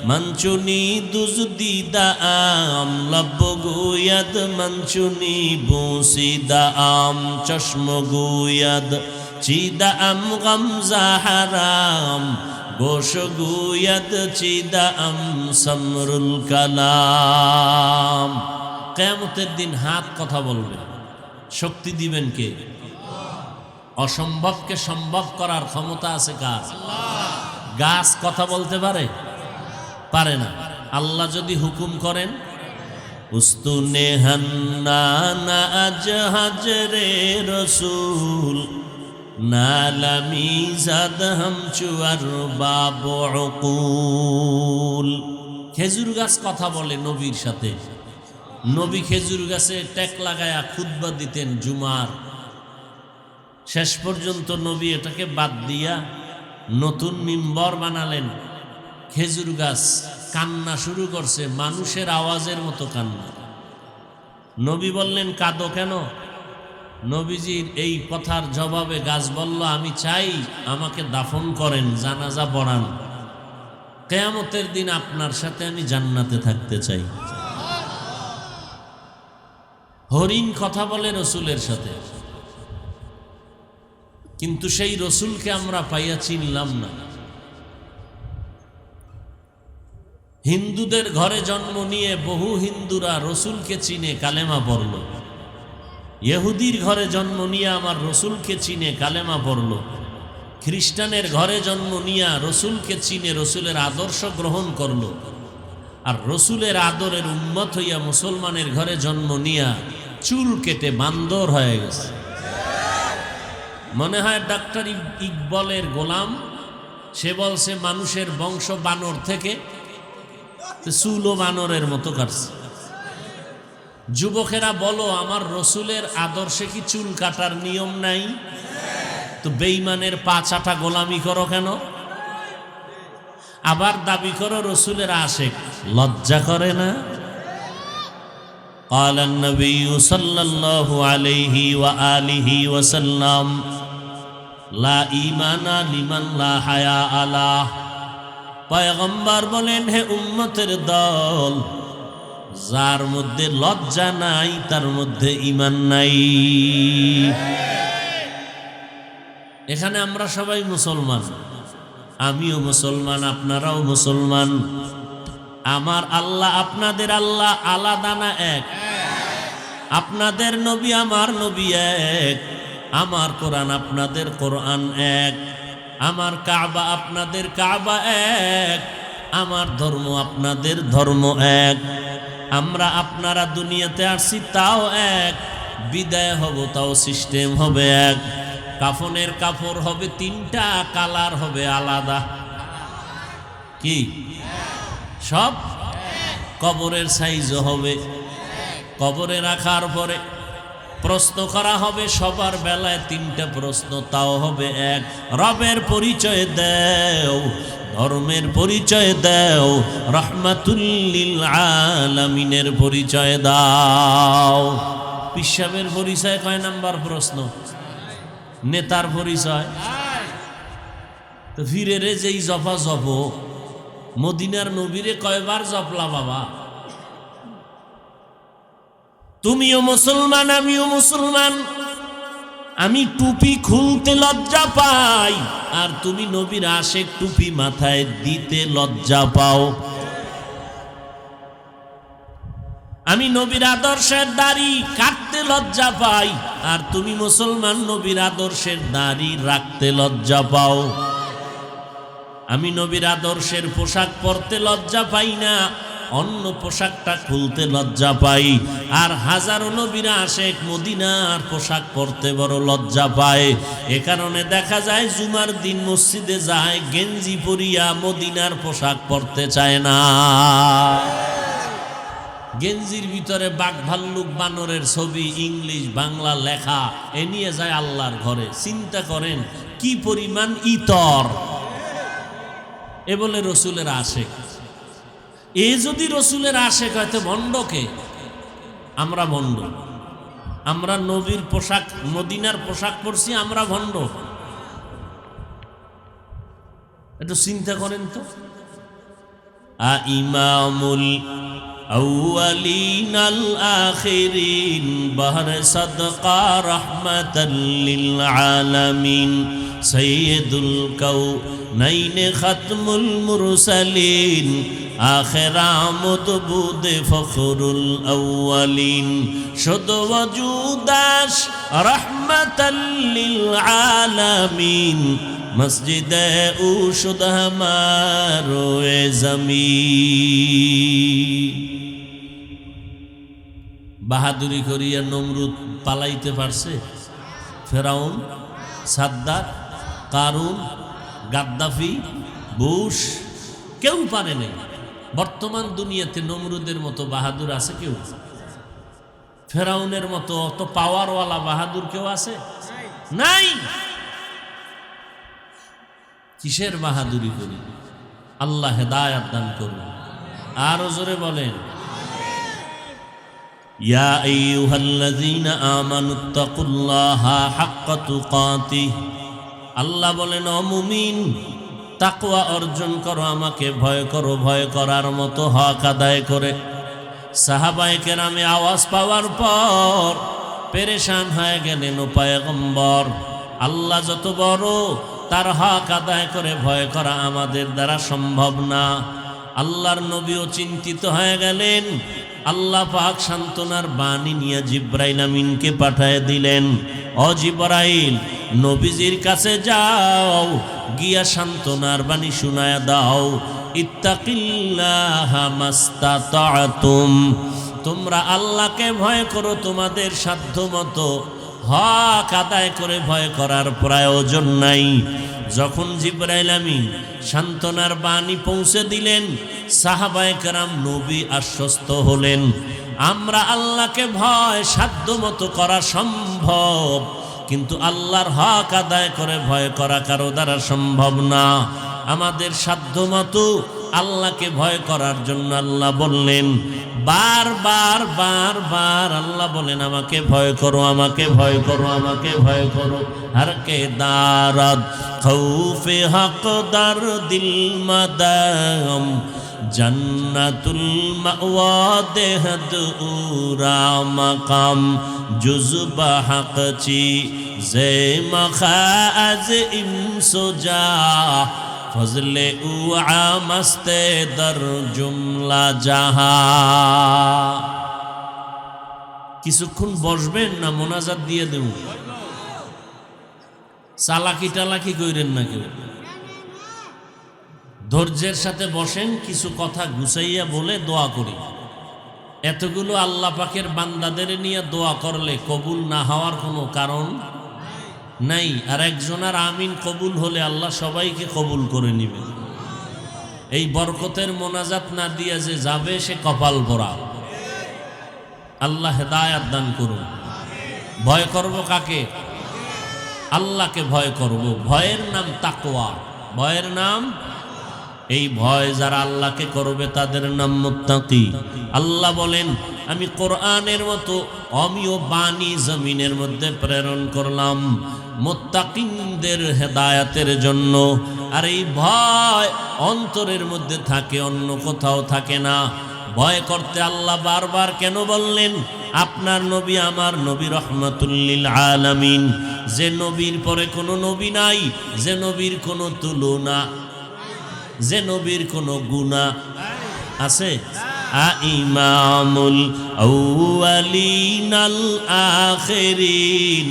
মঞ্চুনি দুজদিদা আম লব গুয়াদ মঞ্চুনি বুসিদা আম চশম গুয়াদ চিদা আম গমজা হারাম গোশ গুয়াদ চিদা আম সমরুল কালাম। কিয়ামতের দিন হাত কথা বলবে, শক্তি দিবেন কে? অসম্ভবকে সম্ভব করার ক্ষমতা আছে কার? গাছ কথা বলতে পারে? পারে না। আল্লাহ যদি হুকুম করেন, উস্তুনে হান্নানা আজ হাজরে রসুল নালামি জাদ হামচুয়ার বাবুল। খেজুর গাছ কথা বলে নবীর সাথে। নবী খেজুর গাছে ট্যাক লাগায়া খুতবা দিতেন জুমার। শেষ পর্যন্ত নবী এটাকে বাদ দিয়া নতুন মিম্বর বানালেন। খেজুর গাছ কান্না শুরু করছে, মানুষের আওয়াজের মতো কান্না। নবী বললেন, কাঁদো কেন? নবীজির এই কথার জবাবে গাছ বলল, আমি চাই আমাকে দাফন করেন, জানাজা পড়ান, কিয়ামতের দিন আপনার সাথে আমি জান্নাতে থাকতে চাই। হরিণ কথা বলে রসুলের সাথে, কিন্তু সেই রসুলকে আমরা পাইয়া চিনলাম না। হিন্দুদের ঘরে জন্ম নিয়ে বহু হিন্দুরা রসুলকে চিনে, কালেমা পড়ল। ইহুদির ঘরে জন্ম নিয়ে আমার রসুলকে চিনে, কালেমা পড়ল। খ্রিস্টানের ঘরে জন্ম নিয়ে রসুলকে চিনে, রসুলের আদর্শ গ্রহণ করল। আর রসুলের আদরের উম্মত হইয়া মুসলমানের ঘরে জন্ম নিয়া চুল কেটে বান্দর হয়ে গেছে। মনে হয় ডাক্তার ইকবলের গোলাম, সে বলছে মানুষের বংশ বানর থেকে, চুলও বানরের মতো কাটছে। যুবকেরা বলো, আমার রসুলের আদর্শে কি চুল কাটার নিয়ম নাই? তো বেঈমানের পা চাটা গোলামি করো কেন? আবার দাবি করো রসুলের আশেক, লজ্জা করে না? قال النبي صلى الله عليه وآله وسلم لا ঈমান লিমান লা হায়া له। পয়গম্বর বলেন, হে উম্মতের দল, যার মধ্যে লজ্জা নাই তার মধ্যে ঈমান নাই। এখানে আমরা সবাই মুসলমান, আমিও মুসলমান, আপনারাও মুসলমান। আমার আল্লাহ আপনাদের আল্লাহ আলাদা না এক? আপনাদের নবী আমার নবী এক, আমার কোরআন আপনাদের কোরআন এক, আমার কাবা আপনাদের কাবা এক, আমার ধর্ম আপনাদের ধর্ম এক। আমরা আপনারা দুনিয়াতে আসছি তাও এক, বিদায় হব তাও সিস্টেম হবে এক। কাফনের কাপড় হবে 3টা, কালার হবে আলাদা। কি সব? কবরের সাইজও হবে। কবরে রাখার পরে প্রশ্ন করা হবে, সবার বেলায় 3টা প্রশ্ন, তাও হবে এক। রবের পরিচয় দাও, ধর্মের পরিচয় দাও, রাহমাতুল লিল আলামিনের পরিচয় দাও। পিসাবের পরিচয় কয় নাম্বার প্রশ্ন? নেতার পরিচয় তো ফিরে রে যেই জপা জপ, মদিনার নবীরে কয়বার জপলা বাবা? তুমিও মুসলমান, আমিও মুসলমান। আমি টুপি খুলতে লজ্জা পাই, আর তুমি নবীর আশেক টুপি মাথায় দিতে লজ্জা পাও। আমি নবীর আদর্শের দাড়ি কাটতে লজ্জা পাই, আর তুমি মুসলমান নবীর আদর্শের দাড়ি রাখতে লজ্জা পাও। আমি নবীর আদর্শের পোশাক পরতে লজ্জা পাই না, অন্য পোশাকটা খুলতে লজ্জা পাই। আর হাজারো নবীরা আশেক মদিনার পোশাক পরতে বড় লজ্জা পায়। এ কারণে দেখা যায় জুমার দিন মসজিদে যায় গেঞ্জি পরিয়া, মদিনার পোশাক পরতে চায় না। গেঞ্জির ভিতরে বাঘ ভাল্লুক বানরের ছবি, ইংলিশ বাংলা লেখা, এ নিয়ে যায় আল্লাহর ঘরে। চিন্তা করেন কি পরিমাণ ইতর। এ বলে রসুলের আশেক। এ যদি রসুলের আশেক হয়তো ভণ্ডকে, আমরা ভণ্ড। আমরা নবীর পোশাক, মদিনার পোশাক পরছি, আমরা ভণ্ড। একটু চিন্তা করেন তো। ইমামুল আউয়ালিন আল আখিরিন বাহর সাদকা রাহমাতাল লিল আলামিন সাইয়্যিদুল কাউনাইন খাতমুল মুরসালিন আখির আমদ বুদে ফখরুল আউয়ালিন শুদ ওয়াজুদাস রাহমাতাল লিল আলামিন মসজিদে উশুদ হামারো এ জমিন। বাহাদুরি করিয়া নমরুদ পালাইতে পারছে? ফেরাউন, সাদ্দাত, কারুন, গাদ্দাফি, বুশ, কেউ পারে নাই। বর্তমান দুনিয়াতে নমরুদের মতো বাহাদুর আছে কেউ? ফেরাউনের মতো অত পাওয়ারওয়ালা বাহাদুর কেউ আছে? নাই। কিসের বাহাদুরি করি? আল্লাহ হেদায়াত দান করুন। আরো জোরে বলেন, ইয়া আইয়ুহাল্লাযীনা আমানুত্তাকুল্লাহা হাক্কা তুকাতিহ। আল্লাহ বলেন, ও মুমিন, তাকওয়া অর্জন করো, আমাকে ভয় করো, ভয় করার মতো হক আদায় করে। সাহাবায়ে কেরামে আওয়াজ পাওয়ার পর পেরেশান হয়ে গেলেন, ও পয়গম্বর, আল্লাহ যত বড়, তার হক আদায় করে ভয় করা আমাদের দ্বারা সম্ভব না। আল্লাহর নবীও চিন্তিত হয়ে গেলেন। আল্লাহ পাক সান্ত্বনার বাণী নিয়ে জিব্রাইল আমিনকে পাঠিয়ে দিলেন, ও জিব্রাইল, নবীজির কাছে যাও, গিয়া সান্ত্বনার বাণী শোনায়া দাও। ইত্তাকিল্লাহা মাস্তাতাতুম, তোমরা আল্লাহকে ভয় করো তোমাদের সাধ্য মতো, হক আদায় করে ভয় করার প্রয়োজন নাই। যখন জিব্রাইল আমিন সান্ত্বনার বাণী পৌঁছে দিলেন, সাহাবায়ে কেরাম, নবী আশ্বস্ত হলেন, আমরা আল্লাহকে ভয় সাধ্য মতো করা সম্ভব, কিন্তু আল্লাহর হক আদায় করে ভয় করা কারো দ্বারা সম্ভব না। আমাদের সাধ্য মতো আল্লাহকে ভয় করার জন্য আল্লাহ বললেন, বারবার বারবার আল্লাহ বলেন, আমাকে ভয় করো, আমাকে ভয় করো, আমাকে ভয় করো। হর কে দারদ খৌফে হকদার দিল মাদাম জান্নাতুল মাওয়া দেহদ উরা মাকাম জুজবা হকচি জে মখাজ ইমসুজা ফজলে উআ মস্তে দর জুমলা জাহা। কিছুক্ষণ বসবেন না মোনাজাত দিয়ে দেব? চালাকি টালাকি কইরেন না কেউ, ধৈর্যের সাথে বসেন, কিছু কথা গুছাইয়া বলে দোয়া করি। এতগুলো আল্লাহ পাকের বান্দাদের নিয়ে দোয়া করলে কবুল না হওয়ার কোনো কারণ নাই। আর একজনের আমিন কবুল হলে আল্লাহ সবাইকে কবুল করে নিবে। এই বরকতের মোনাজাত না দিয়া যে যাবে সে কপাল ভরা। আল্লাহ হেদায়াত দান করুন। ভয় করব কাকে? আল্লাহকে ভয় করব। ভয়ের নাম তাকওয়া, ভয়ের নাম। এই ভয় যারা আল্লাহকে করবে তাদের নাম মুত্তাকি। আল্লাহ বলেন, আমি কোরআনের মতো অমীয় বাণী জমিনের মধ্যে প্রেরণ করলাম মুত্তাকিনদের হেদায়াতের জন্য। আর এই ভয় অন্তরের মধ্যে থাকে, অন্য কোথাও থাকে না। ভয় করতে আল্লাহ বারবার কেন বললেন? আপনার নবী, আমার নবী রহমাতুল লিল আলামিন, যে নবীর পরে কোনো নবী নাই, যে নবীর কোনো তুলনা, যে নবীর কোনো গুনাহ আছে, ইমামুল আউয়ালিন আল আখিরিন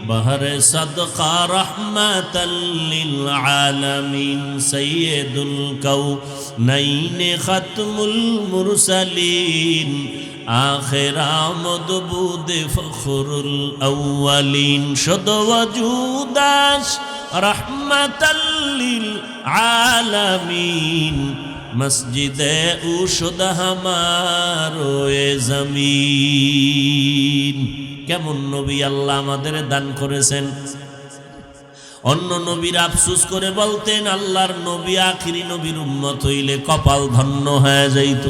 বহরে সদকা রহমাতাল লিল আলামিন সাইয়্যিদুল কাউনাইন খাতমুল মুরসালিন আখির আমদ বুদ ফখরুল আউয়ালিন শুদ ওয়াজুদাস রহমাতাল লিল আলামিন মসজিদে উশুদ হামারোয়ে জমিন। কেমন নবী আল্লাহ আমাদের দান করেছেন। অন্য নবীর আফসোস করে বলতেন আল্লাহর নবী আখিরি নবীর উম্মত হইলে কপাল ধন্য হয়ে যাইত।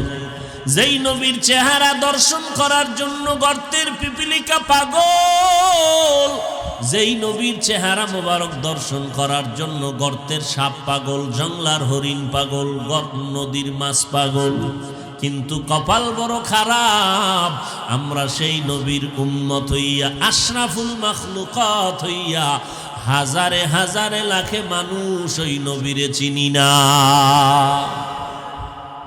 যেই নবীর চেহারা দর্শন করার জন্য গর্তের পিপিলিকা পাগল, যেই নবীর চেহারা মোবারক দর্শন করার জন্য গর্তের সাপ পাগল, জংলার হরিণ পাগল, নদীর মাছ পাগল। কিন্তু কপাল বড় খারাপ, আমরা সেই নবীর উম্মত হইয়া আশরাফুল মাখলুকাত হইয়া হাজারে হাজারে লাখে মানুষ ওই নবীরে চিনি না।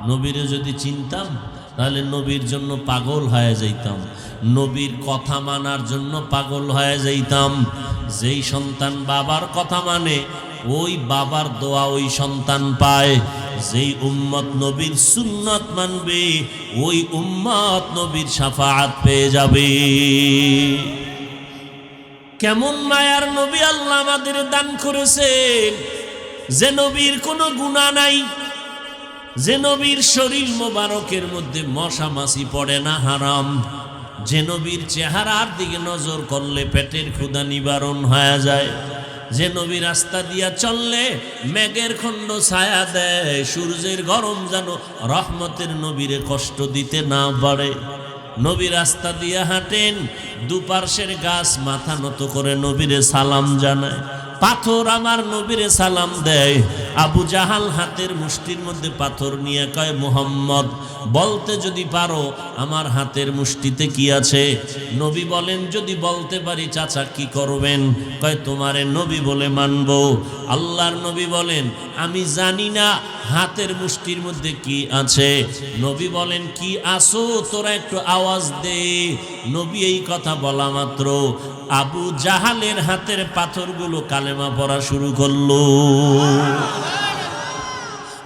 নবীরে যদি চিনতাম তাহলে নবীর জন্য পাগল হয়ে যাইতাম, নবীর কথা মানার জন্য পাগল হয়ে যাইতাম। যেই সন্তান বাবার কথা মানে ওই বাবার দোয়া ওই সন্তান পায়। যেই উম্মত নবীর সুন্নত মানবে ওই উম্মত নবীর শাফাআত পেয়ে যাবে। কেমন মায়ার নবী আল্লাহ আমাদের দান করেছেন, যে নবীর কোনো গুনাহ নাই, যে নবীর শরীর মোবারকের মধ্যে মশা মাছি পড়ে না হারাম, যে নবীর চেহারার দিকে নজর করলে পেটের ক্ষুধা নিবারণ হয়ে যায়, যে নবী রাস্তা দিয়া চললে মেঘের খণ্ড ছায়া দেয়, সূর্যের গরম যেন রহমতের নবীরে কষ্ট দিতে না পারে। নবী রাস্তা দিয়া হাঁটেন, দুপার্শ্বের গাছ মাথা নত করে নবীরে সালাম জানায়, পাথর আমার নবীরে সালাম দেয়। আবু জাহাল হাতের মুষ্টির মধ্যে পাথর নিয়ে কয়, মুহাম্মদ বলতে যদি পারো আমার হাতের মুষ্টিতে কি আছে? নবী বলেন, যদি বলতে পারি চাচা কি করবেন? কয়, তোমারে নবী বলে মানব। আল্লাহর নবী বলেন, আমি জানি না হাতের মুষ্টির মধ্যে কি আছে। নবী বলেন, কি আসো তোরা একটু আওয়াজ দে। নবী এই কথা বলা মাত্র আবু জাহালের হাতের পাথরগুলো কালেমা পড়া শুরু করলো।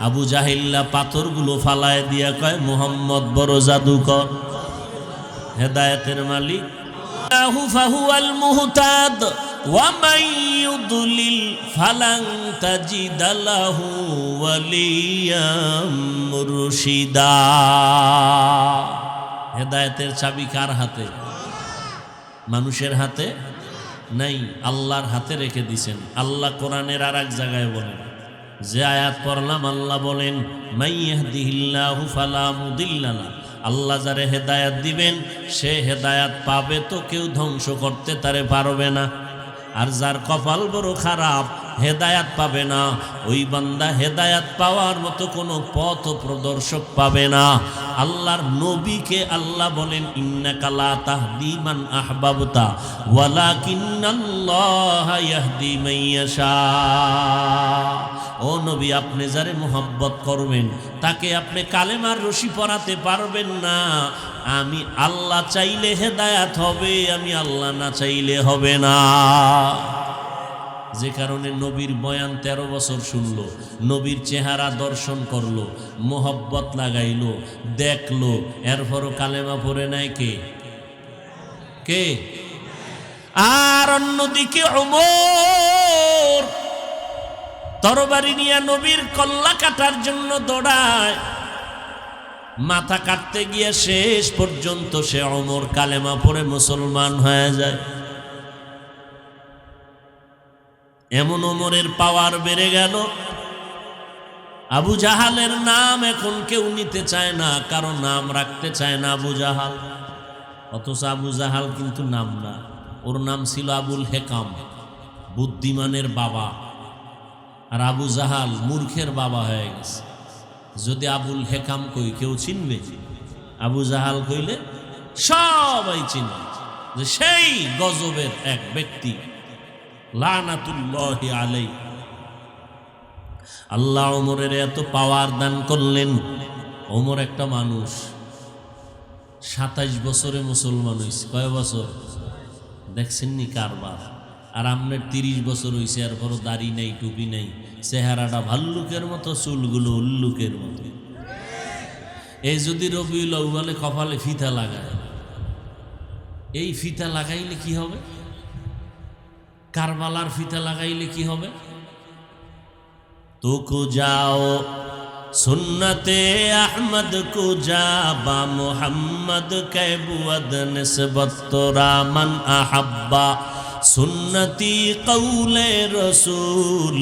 আবু জাহিল্লা পাথরগুলো ফালায় দিয়া কয়, মুহাম্মদ বড় জাদুকর, হেদায়েতের মালিক। ফাহুয়াল মুহতাদ ওয়া মান ইউদলিল ফালান তাজিদ লাহু ওয়ালিয়াম মুরশিদা। হেদায়েতের চাবি কার হাতে? মানুষের হাতে নাই, আল্লাহর হাতে রেখে দিছেন। আল্লাহ কোরআনের আর এক জায়গায় বলেন, যে আয়াত পড়লাম, আল্লাহ বলেন, মান ইয়াহদিহিল্লাহু ফালা মুদিল্লা লাহু, আল্লাহ যারে হেদায়াত দিবেন সে হেদায়াত পাবে, তো কেউ ধ্বংস করতে তারে পারবে না। আর যার কপাল বড় খারাপ, হেদায়াত পাবে না, ওই বান্দা হেদায়াত পাওয়ার মতো কোনো পথ প্রদর্শক পাবে না। আল্লাহর নবীকে আল্লাহ বলেন, ইন্নাকা লা তাহদি মান আহবাবতা ওয়ালাকিন্নাল্লাহা ইয়াহদি মান ইয়াশা। ও নবী, আপনি যারে মোহাব্বত করবেন তাকে আপনি কালেমার রশি পরাতে পারবেন না। আমি আল্লাহ চাইলে হেদায়াত হবে, আমি আল্লাহ না চাইলে হবে না। যে কারণে নবীর বয়ান 13 বছর শুনলো, নবীর চেহারা দর্শন করলো, মোহব্বত লাগাইলো, দেখলো, এরপরও কালেমা পড়ে নাই কে? কে? আর অন্যদিকে ওমর তরবারি নিয়ে নবীর কল্লা কাটার জন্য দৌড়ায়। মাথা কাটতে গিয়ে শেষ পর্যন্ত সে ওমর কালেমা পড়ে মুসলমান হয়ে যায়। এমন ওমরের পাওয়ার বেড়ে গেল, আবু জাহালের নাম এখন কেউ নিতে চায় না, কারো নাম রাখতে চায় না আবু জাহাল। অথচ আবু জাহাল কিন্তু নাম না, ওর নাম ছিল আবুল হেকাম, বুদ্ধিমানের বাবা। আর আবু জাহাল মূর্খের বাবা হয়ে গেছে। যদি আবুল হেকাম কই কেউ চিনবে? আবু জাহাল কইলে সবাই চিনবে যে সেই গজবের এক ব্যক্তি, লানাতুল্লাহি আলাইহি। আল্লাহ ওমরের এত পাওয়ার দান করলেন, ওমর একটা মানুষ 27 বছরে মুসলমান হয়েছে। কয় বছর দেখছেন নি কারবার? আর আপনার 30 বছর হয়েছে, এরপরও দাড়ি নাই, টুপি নাই, চেহারাটা ভাল্লুকের মতো, চুলগুলো উল্লুকের মতো। এই যদি রবিউল আউয়ালে কপালে ফিতা লাগায়, এই ফিতা লাগাইলে কি হবে? কারবালার ফিতা লাগাইলে কি হবে? তো কো যাও সুন্নতে আহমদ কো যাবা মোহাম্মদ কে বুয়াদ নিসবত তোরা মান আহাব্বা সুন্নতি কৌলে রসুল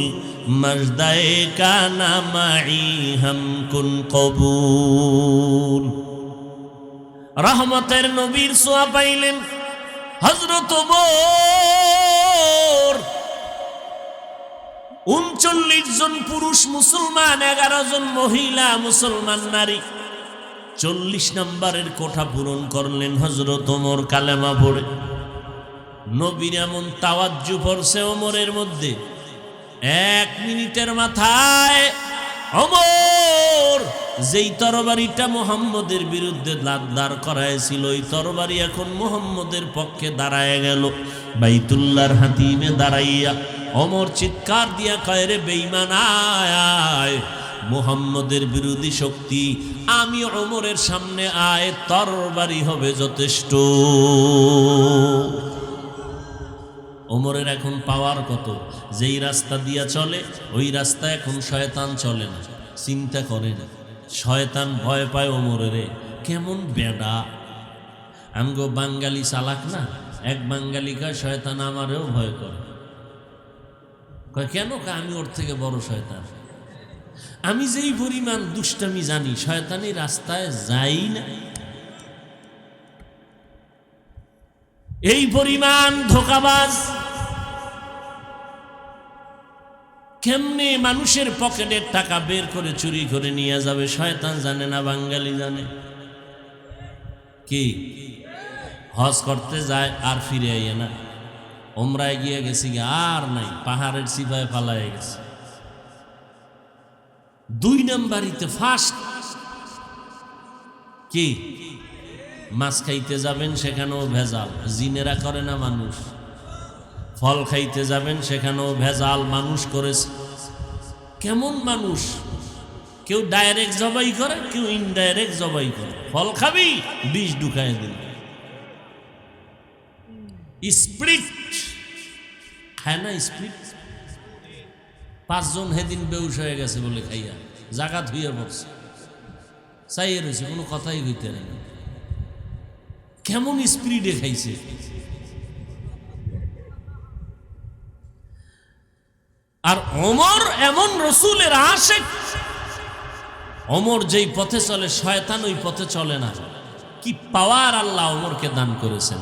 মজদায়ে কানা মাই হাম কুন কবুল। রহমতের নবীর সোয়া পাইলেন হযরত ওমর। 39 জন পুরুষ মুসলমান, 11 জন মহিলা মুসলমান নারী। 40 নম্বরের কোঠা পূরণ করলেন হযরত ওমর কালেমা পড়ে। নবীর এমন তাওয়াজ্জু পড়ছে ওমরের মধ্যে, 1 মিনিটের মাথায় ওমর যেই তরবারিটা মুহাম্মদের বিরুদ্ধে দাঁড় করাইছিল, ওই তরবারি এখন মুহাম্মদের পক্ষে দাঁড়ায় গেল। বাইতুল্লাহর হাতিমে দাঁড়াইয়া ওমর চিৎকার দিয়া কয়, রে বেঈমান আয়, মুহাম্মদের বিরোধী শক্তি আমি ওমরের সামনে আয়, তরবারি হবে যথেষ্ট। ওমরের এখন পাওয়ার কত, যেই রাস্তা দিয়া চলে ওই রাস্তা এখন শয়তান চলে না, চিন্তা করে না। শয়তান ভয় পায় ওমরেরে, কেমন বেডা। আমগো বাঙালি চালাক না, এক বাঙালি কয় শয়তান আমারেও ভয় করে। কয় কেন? আমি ওর থেকে বড় শয়তান। আমি যেই পরিমাণ দুষ্টামি জানি, শয়তানি রাস্তায় যাই না, এই পরিমাণ ধোঁকাবাজ। কেমনে মানুষের পকেটের টাকা বের করে চুরি করে নিয়ে যাবে, শয়তান জানে না, বাঙালি জানে। কি হজ করতে যায় আর ফিরে আইয়ে না, ওমরায় গিয়ে গেছি আর নাই, পাহাড়ের সিপাহে পালায় গেছে। 2 নম্বরিতে ফার্স্ট কি মাছ খাইতে যাবেন, সেখানেও ভেজাল, জিনেরা করে না মানুষ। ফল খাইতে যাবেন, সেখানেও ভেজাল, মানুষ করেছে। কেমন মানুষ, কেউ ডাইরেক্ট জবাই করে, কেউ ইনডাইরেক্ট জবাই করে। ফল খাবি, বিষ ঢুকায় দিল। স্প্রিট খায় না, স্প্রিট। 5 জন হেদিন বেউস হয়ে গেছে বলে খাইয়া, জাগা ধুইয়া পড়ছে, চাইয়ে রয়েছে, কোনো কথাই হইতে নেই। কেমন স্পিরিটে খাইছে। আর ওমর এমন রসুলের আশিক, ওমর যেই পথে চলে শয়তান ওই পথে চলে না। কি পাওয়ার আল্লাহ ওমরকে দান করেছেন।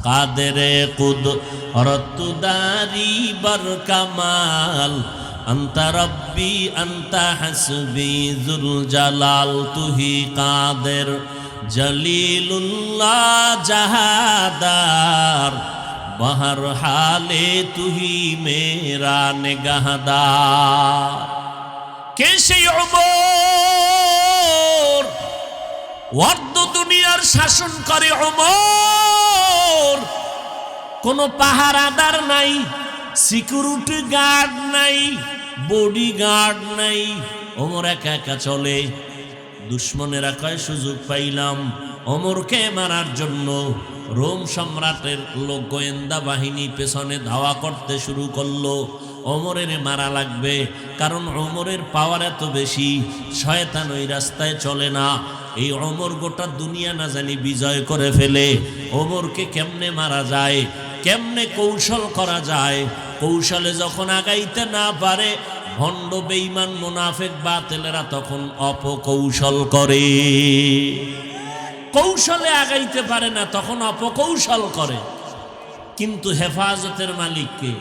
কাদেরে কুদরত দারি বার কামাল আন্তা রব্বি আন্তা হাসবি যুল জালাল তুহি কাদের জলিলুল্লাহ জাহাদার বহর হালে তুহি মেরা নিগাহদার। কে সেই ওমর? অর্ধ দুনিয়ার শাসন করে ওমর। কোনো পাহারাদার নাই, সিকিউরিটি গার্ড নাই, বডি গার্ড নাই, ওমর একা একা চলে। দুশ্মনেরা কয় সুযোগ পাইলাম ওমরকে মারার জন্য। রোম সম্রাটের লোক গোয়েন্দা বাহিনী পেছনে ধাওয়া করতে শুরু করলো, ওমরের মারা লাগবে, কারণ ওমরের পাওয়ার এত বেশি, শয়তান ওই রাস্তায় চলে না। এই ওমর গোটা দুনিয়া না জানি বিজয় করে ফেলে। ওমরকে কেমনে মারা যায়, কেমনে কৌশল করা যায়। কৌশলে যখন আগাইতে না পারে, ভণ্ড বেঈমান মুনাফিক বাতিলেরা তখন অপকৌশল করে। কৌশলে আগাইতে পারে না, তখন অপকৌশল করে। কিন্তু হেফাজতের মালিক কে?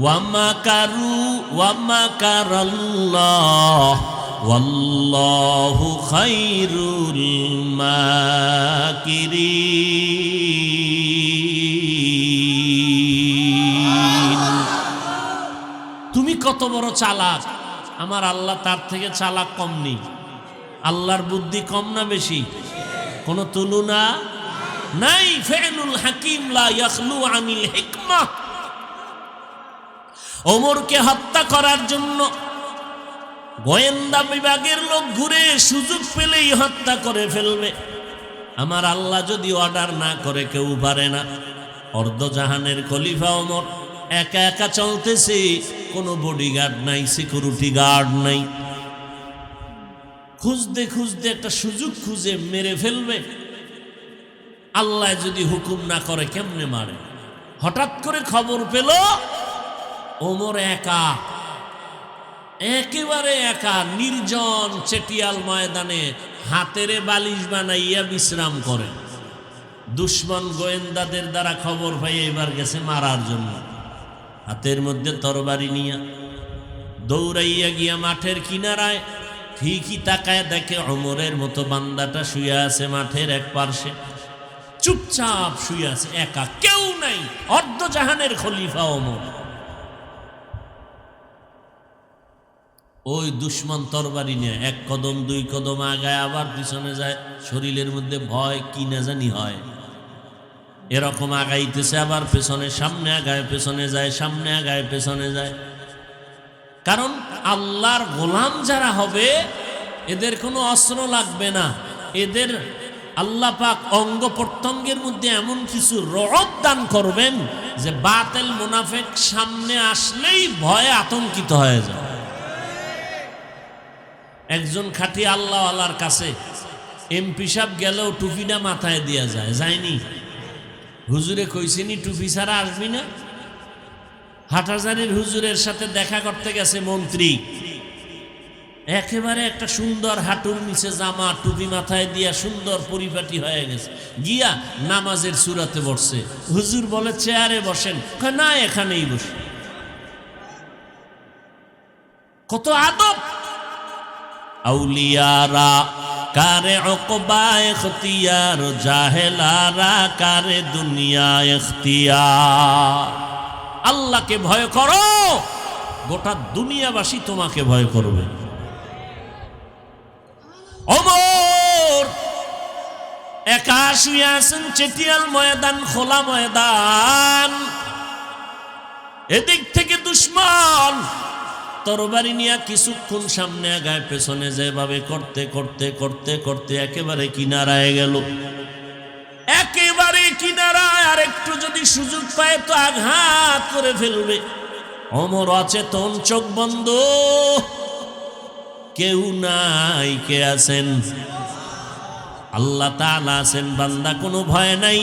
ওয়ামাকারু ওয়ামাকারাল্লাহ ওয়াল্লাহু খায়রুল মাকিরিন। তুমি কত বড় চালাক, আমার আল্লাহ তার থেকে চালাক কম নেই। আল্লাহর বুদ্ধি কম না বেশি? কোনো তুলনা নাই। ফেলুল হাকিম লা ইয়াখলু আনিল হিকমা। ওমরকে হত্যা করার জন্য গোয়েন্দা বিভাগের লোক ঘুরে সুযোগ পেলেই হত্যা করে ফেলবে। আমার আল্লাহ যদি অর্ডার না করে কেউ পারে না। অর্ধজাহানের খলিফা ওমর একা একা চলতেছে, কোনো বডিগার্ড নাই, সিকিউরিটি গার্ড নাই। খুঁজতে খুঁজতে একটা সুযোগ খুঁজে মেরে ফেলবে। আল্লাহ যদি হুকুম না করে কেমনে মারে? হঠাৎ করে খবর পেল ওমর একা, একেবারে একা, নির্জন চেটিয়াল ময়দানে হাতেরে বালিশ বানাইয়া বিশ্রাম করে। দুশ্মন গোয়েন্দাদের দ্বারা খবর পাই এবার গেছে মারার জন্য। হাতের মধ্যে তরবারি নিয়া দৌড়াইয়া গিয়া মাঠের কিনারায় ঠিকই তাকায় দেখে ওমরের মতো বান্দাটা শুয়ে আছে মাঠের এক পার্শ্বে, চুপচাপ শুয়ে আছে, একা, কেউ নাই। অর্ধজাহানের খলিফা ওমর। ওই দুশ্মন তরবারি নিয়ে এক কদম দুই কদম আগায় আবার পিছনে যায়, শরীরের মধ্যে ভয় কি না জানি হয়। এরকম আগাইতেছে, আবার পেছনে, সামনে আগায় পেছনে যায়, সামনে আগায় পেছনে যায়। কারণ আল্লাহর গোলাম যারা হবে এদের কোনো অস্ত্র লাগবে না। এদের আল্লাহ পাক অঙ্গ প্রত্যঙ্গের মধ্যে এমন কিছু রব দান করবেন যে বাতিল মুনাফিক সামনে আসলেই ভয়ে আতঙ্কিত হয়ে যায়। একজন খাঁটি আল্লাহওয়ালার কাছে এমপি সাহেব গেলেও টুপিটা মাথায় দিয়া যায়, যায়নি? হুজুরে কইছেনি টুপি ছাড়া আসবি না। হাটহাজারীর হুজুরের সাথে দেখা করতে গেছে মন্ত্রী, একেবারে একটা সুন্দর হাঁটুর নিচে জামা, টুপি মাথায় দিয়া সুন্দর পরিপাটি হয়ে গেছে, গিয়া নামাজের সূরাতে বসছে। হুজুর বলে চেয়ারে বসেন, না এখানেই বসে। কত আদব! আউলিয়ারা কারে উকবা ইখতিয়ার, জাহেলারা কারে দুনিয়া ইখতিয়ার। আল্লাহকে ভয় করো, গোটা দুনিয়াবাসী তোমাকে ভয় করবে। ওমর একা শুয়ে আছেন চেটিয়াল ময়দান, খোলা ময়দান। এদিক থেকে দুশ্মন তরবারি নিয়ে কিছুক্ষণ সামনে আগায় পেছনে যেভাবে করতে করতে করতে করতে একেবারে কিনারায় গেল। একেবারে কিনারায়, আর একটু যদি সুযোগ পায় তো আঘাত করে ফেলবে। ওমর অচেতন, চোখ বন্ধ, কেউ নাই। কে আছেন? আল্লাহ তাআলা আছেন। বান্দা কোনো ভয় নাই।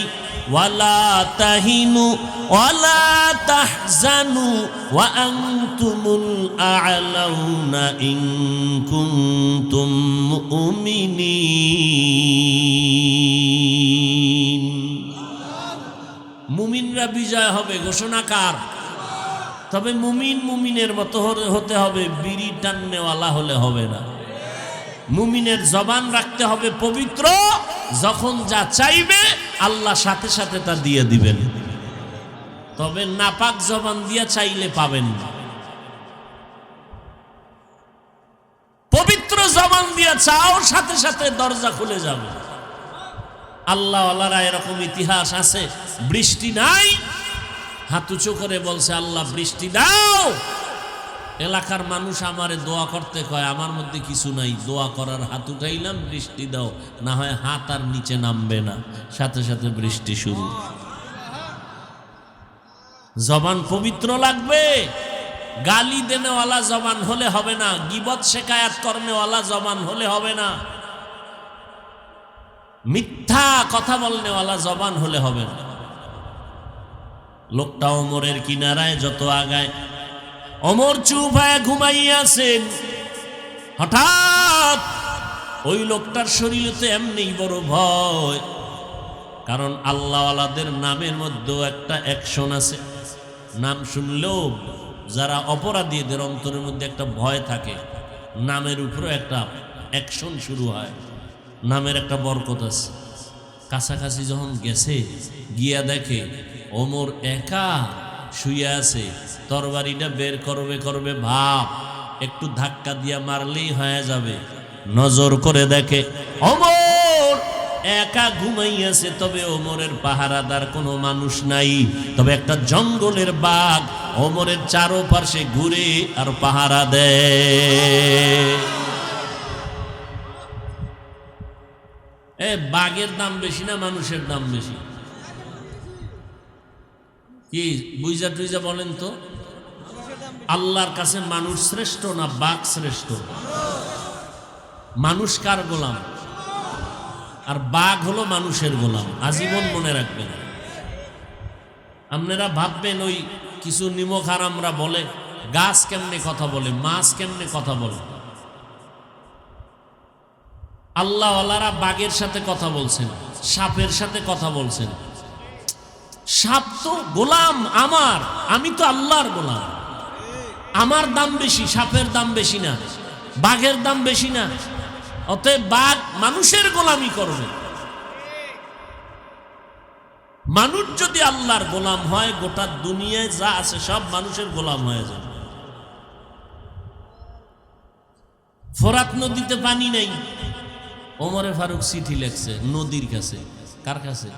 ওয়ালা তাহিনু ওয়ালা তাহজানু ওয়া আনতুমুল আ'লাউনা ইন কুনতুম মুমিনিন। মুমিনরা বিজয় হবে, ঘোষণা কার? তবে মুমিন মুমিনের মতো হতে হবে, বিড়ি টাননেওয়ালা হলে হবে না। মুমিনের জবান রাখতে হবে পবিত্র, যখন যা চাইবে আল্লাহ সাথে সাথে তা দিয়ে দিবেন। তবে নাপাক জবান দিয়ে চাইলে পাবেন না। পবিত্র জবান দিয়ে চাও, সাথে সাথে দরজা খুলে যাবে। আল্লাহওয়ালারা এরকম ইতিহাস আছে। বৃষ্টি নাই, হাত উঁচু করে বলছে আল্লাহ বৃষ্টি দাও। এলাকার মানুষ আমারে দোয়া করতে কয়, আমার মধ্যে কিছু নাই, দোয়া করার হাত উঠাইলাম, বৃষ্টি দাও, না হয় হাত আর নিচে নামবে না, সাথে সাথে বৃষ্টি শুরু। জবান পবিত্র লাগবে। গালি দেনেওয়ালা জবান হলে হবে না, গীবত শেকায়াত করনেওয়ালা জবান হলে হবে না, মিথ্যা কথা বলনেওয়ালা জবান হলে হবে না। লোকটা ওমরের কিনারায় যত আগায়, ওমর চুপ হয়ে ঘুমাইয়াছেন। হঠাৎ ওই লোকটার শরীরে তো এমনি বড় ভয়, কারণ আল্লাহওয়ালাদের নামের মধ্যেও একটা অ্যাকশন আছে। নাম শুনলেও যারা অপরাধী এদের অন্তরের মধ্যে একটা ভয় থাকে, নামের উপরে একটা অ্যাকশন শুরু হয়, নামের একটা বরকত আছে। কাছাকাছি যখন গেছে, গিয়া দেখে ওমর একা শুয়ে আছে, তরবারিটা বের করবে ভাব, একটু ধাক্কা দিয়া মারলেই হয়ে যাবে। নজর করে দেখে ওমর একা ঘুমাইয়াছে, তবে ওমরের পাহারাদার কোনো মানুষ নাই। তবে একটা জঙ্গলের বাঘ ওমরের চারপাশে ঘুরে আর পাহারা দেয়। বাঘের দাম বেশি না মানুষের দাম বেশি? কি বুঝা টুইজা বলেন তো? আল্লাহর কাছে মানুষ শ্রেষ্ঠ না বাঘ শ্রেষ্ঠ? মানুষ কার গোলাম? আর বাঘ হলো মানুষের গোলাম। আজীবন মনে রাখবেন। আপনারা ভাববেন ওই কিছু নিমক হারামরা বলে গাছ কেমনে কথা বলে, মাছ কেমনে কথা বলে। আল্লাহওয়ালারা বাঘের সাথে কথা বলছেন, সাপের সাথে কথা বলছেন। সাপ তো গোলাম আমার, আমি তো আল্লাহর গোলাম। আমার দাম বেশি, সাপের দাম বেশি না, বাঘের দাম বেশি না। অতএব বাঘ মানুষের গোলামি করবে। মানুষ যদি আল্লাহর গোলাম হয়, গোটা দুনিয়ায় যা আছে সব মানুষের গোলাম হয়ে যাবে। ফোরাত নদীতে পানি নেই, ওমরে ফারুক চিঠি লেখছে নদীর কাছে। কার কাছে?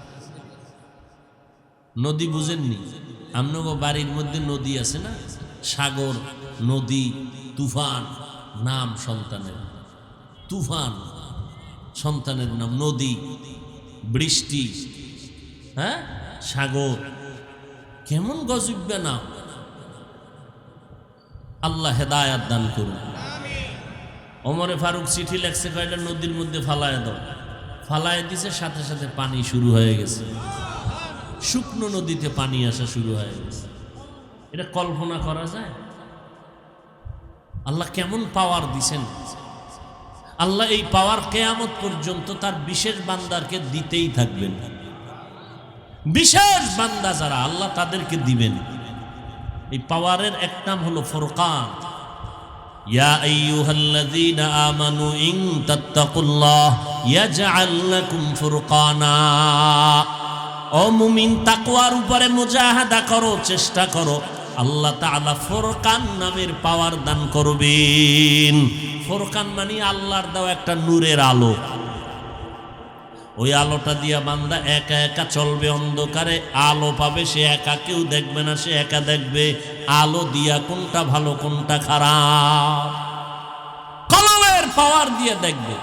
নদী বুঝেননি? আপনার বাড়ির মধ্যে নদী আছে না? সাগর, নদী, তুফান নাম সন্তানের, তুফান সন্তানের নাম, নদী, বৃষ্টি, হ্যাঁ, সাগর, কেমন গজবে নাম। আল্লাহ হেদায়াত দান করুন। ওমরে ফারুক চিঠি লেখছে, কয়টা নদীর মধ্যে ফালায় দাও। ফালায় দিছে, সাথে সাথে পানি শুরু হয়ে গেছে। শুকনো নদীতে পানি আসা শুরু হয়ে গেছে। এটা কল্পনা করা যায়? আল্লাহ কেমন পাওয়ার দিছেন। আল্লাহ এই পাওয়ার কিয়ামত পর্যন্ত তার বিশেষ বান্দারকে দিতেই থাকবেন। বিশেষ বান্দা যারা আল্লাহ তাদেরকে দিবেন। এই পাওয়ারের এক নাম হলো ফুরকান। ইয়া আইয়ুহাল্লাযীনা আমানু ইন তাত্তাকুল্লাহ ইয়াজআল লাকুম ফুরকানা। ও মুমিন, তাকওয়ার উপরে মুজাহাদা করো, চেষ্টা করো, আল্লাহ তাআলা ফুরকান নামের পাওয়ার দান করবেন। ফুরকান মানে আল্লাহর দেওয়া একটা নূরের আলো। ওই আলোটা দিয়া বান্দা একা একা চলবে অন্ধকারে, আলো পাবে, সে একা, কেউ দেখবে না, সে একা দেখবে। আলো দিয়া কোনটা ভালো কোনটা খারাপ কলমের পাওয়ার দিয়ে দেখবে।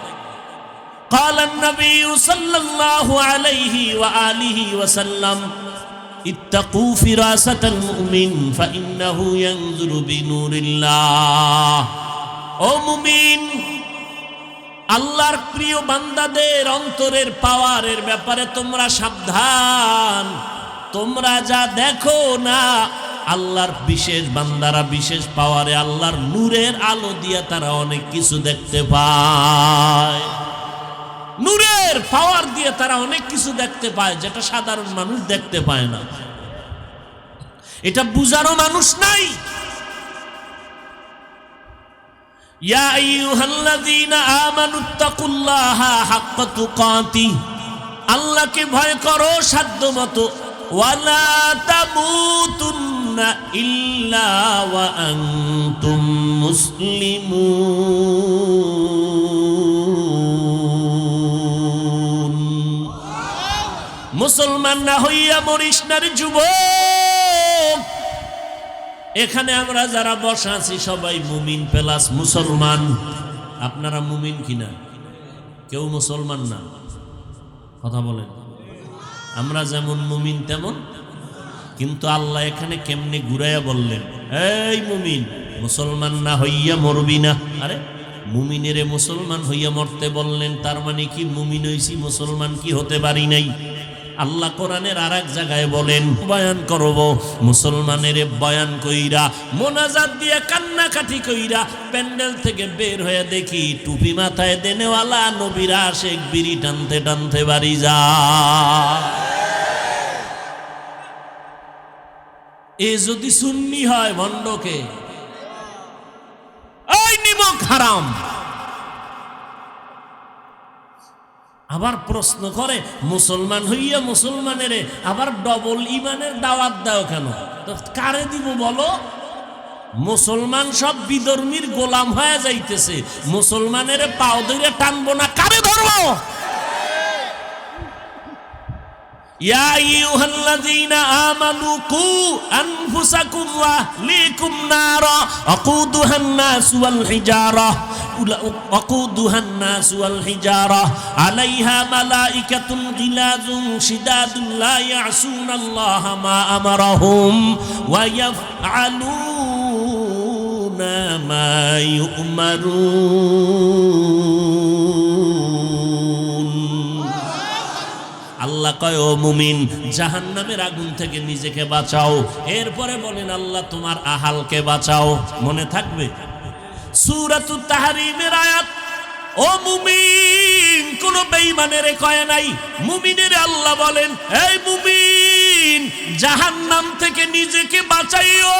قال النبي صلى الله عليه وآله وسلم اتقوا فراسة المؤمن فإنه ينظر بنور الله। ও মুমিন, আল্লাহর প্রিয় বান্দাদের অন্তরের পাওয়ারের ব্যাপারে তোমরা সাবধান। তোমরা যা দেখো না, আল্লাহর বিশেষ বান্দারা বিশেষ পাওয়ারে আল্লাহর নূরের আলো দিয়া তারা অনেক কিছু দেখতে পায়। নূরের পাওয়ার দিয়ে তারা অনেক কিছু দেখতে পায় যেটা সাধারণ মানুষ দেখতে পায় না। এটা বুঝারও মানুষ নাই। ইয়া আইয়ুহাল্লাযীনা আমানুত্তাকুল্লাহা হাক্কা তুকাতিহ। আল্লাহকে ভয় করো সাধ্যমতো। ওয়ালা তামুতুন্না ইল্লা ওয়া আনতুম মুসলিমুন। মুসলমান না হইয়া মরিস না রে যুবক। এখানে আমরা যারা বসা আছি সবাই মুমিন প্লাস মুসলমান। আপনারা মুমিন কিনা? কেউ মুসলমান না? কথা বলেন। আমরা যেমন মুমিন তেমন, কিন্তু আল্লাহ এখানে কেমনে ঘুরাইয়া বললেন, এই মুমিন, মুসলমান না হইয়া মরবি না। আরে মুমিনেরে মুসলমান হইয়া মরতে বললেন, তার মানে কি মুমিন হইছি, মুসলমান কি হতে পারি নাই? আল্লাহ কোরআনের আর এক জায়গায় বলেন, বয়ান করব মুসলমানের বয়ান কইরা, মোনাজাত দিয়া কান্নাকাটি কইরা প্যান্ডেল থেকে বের হয়ে দেখি টুপি মাথায় দেনেওয়ালা নবীরা আশেক বিড়ি টানতে টানতে বাড়ি যা। এ যদি সুন্নি হয় ভণ্ডকে ওই নিমক হারাম। আবার প্রশ্ন করে, মুসলমান হইয়া মুসলমানের আবার ডবল ইমানের দাওয়াত দাও কেন? তো কারে দিব বলো? মুসলমান সব বিধর্মীর গোলাম হয়ে যাইতেছে, মুসলমানের পাও ধরে টানবো না, কারে ধরবো? ইয়া আইয়ুহাল্লাযীনা আমানু কু আনফুসাকুম ওয়া আহলিকুম নারা আকুদুহান নাস ওয়াল হিজারা ওয়াকুদুহান নাস ওয়াল হিজারা আলাইহা মালাইকাতুন গিলাযুন শিদাদুন লা ইয়াসুনাল্লাহা মা আমারাহুম ওয়া ইয়াফআলুনা মা ইউমারুন। আল্লাহ কয়, ও মুমিন, জাহান্নামের আগুন থেকে নিজেকে বাঁচাও। এরপরে বলেন, আল্লাহ তোমার আহালকে বাঁচাও। মনে থাকবে সূরাতুত তাহরীমের আয়াত। ও মুমিন, কোন বেঈমানের কয় নাই, মুমিনের আল্লাহ বলেন, এই মুমিন, জাহান্নাম থেকে নিজেকে বাঁচাইও।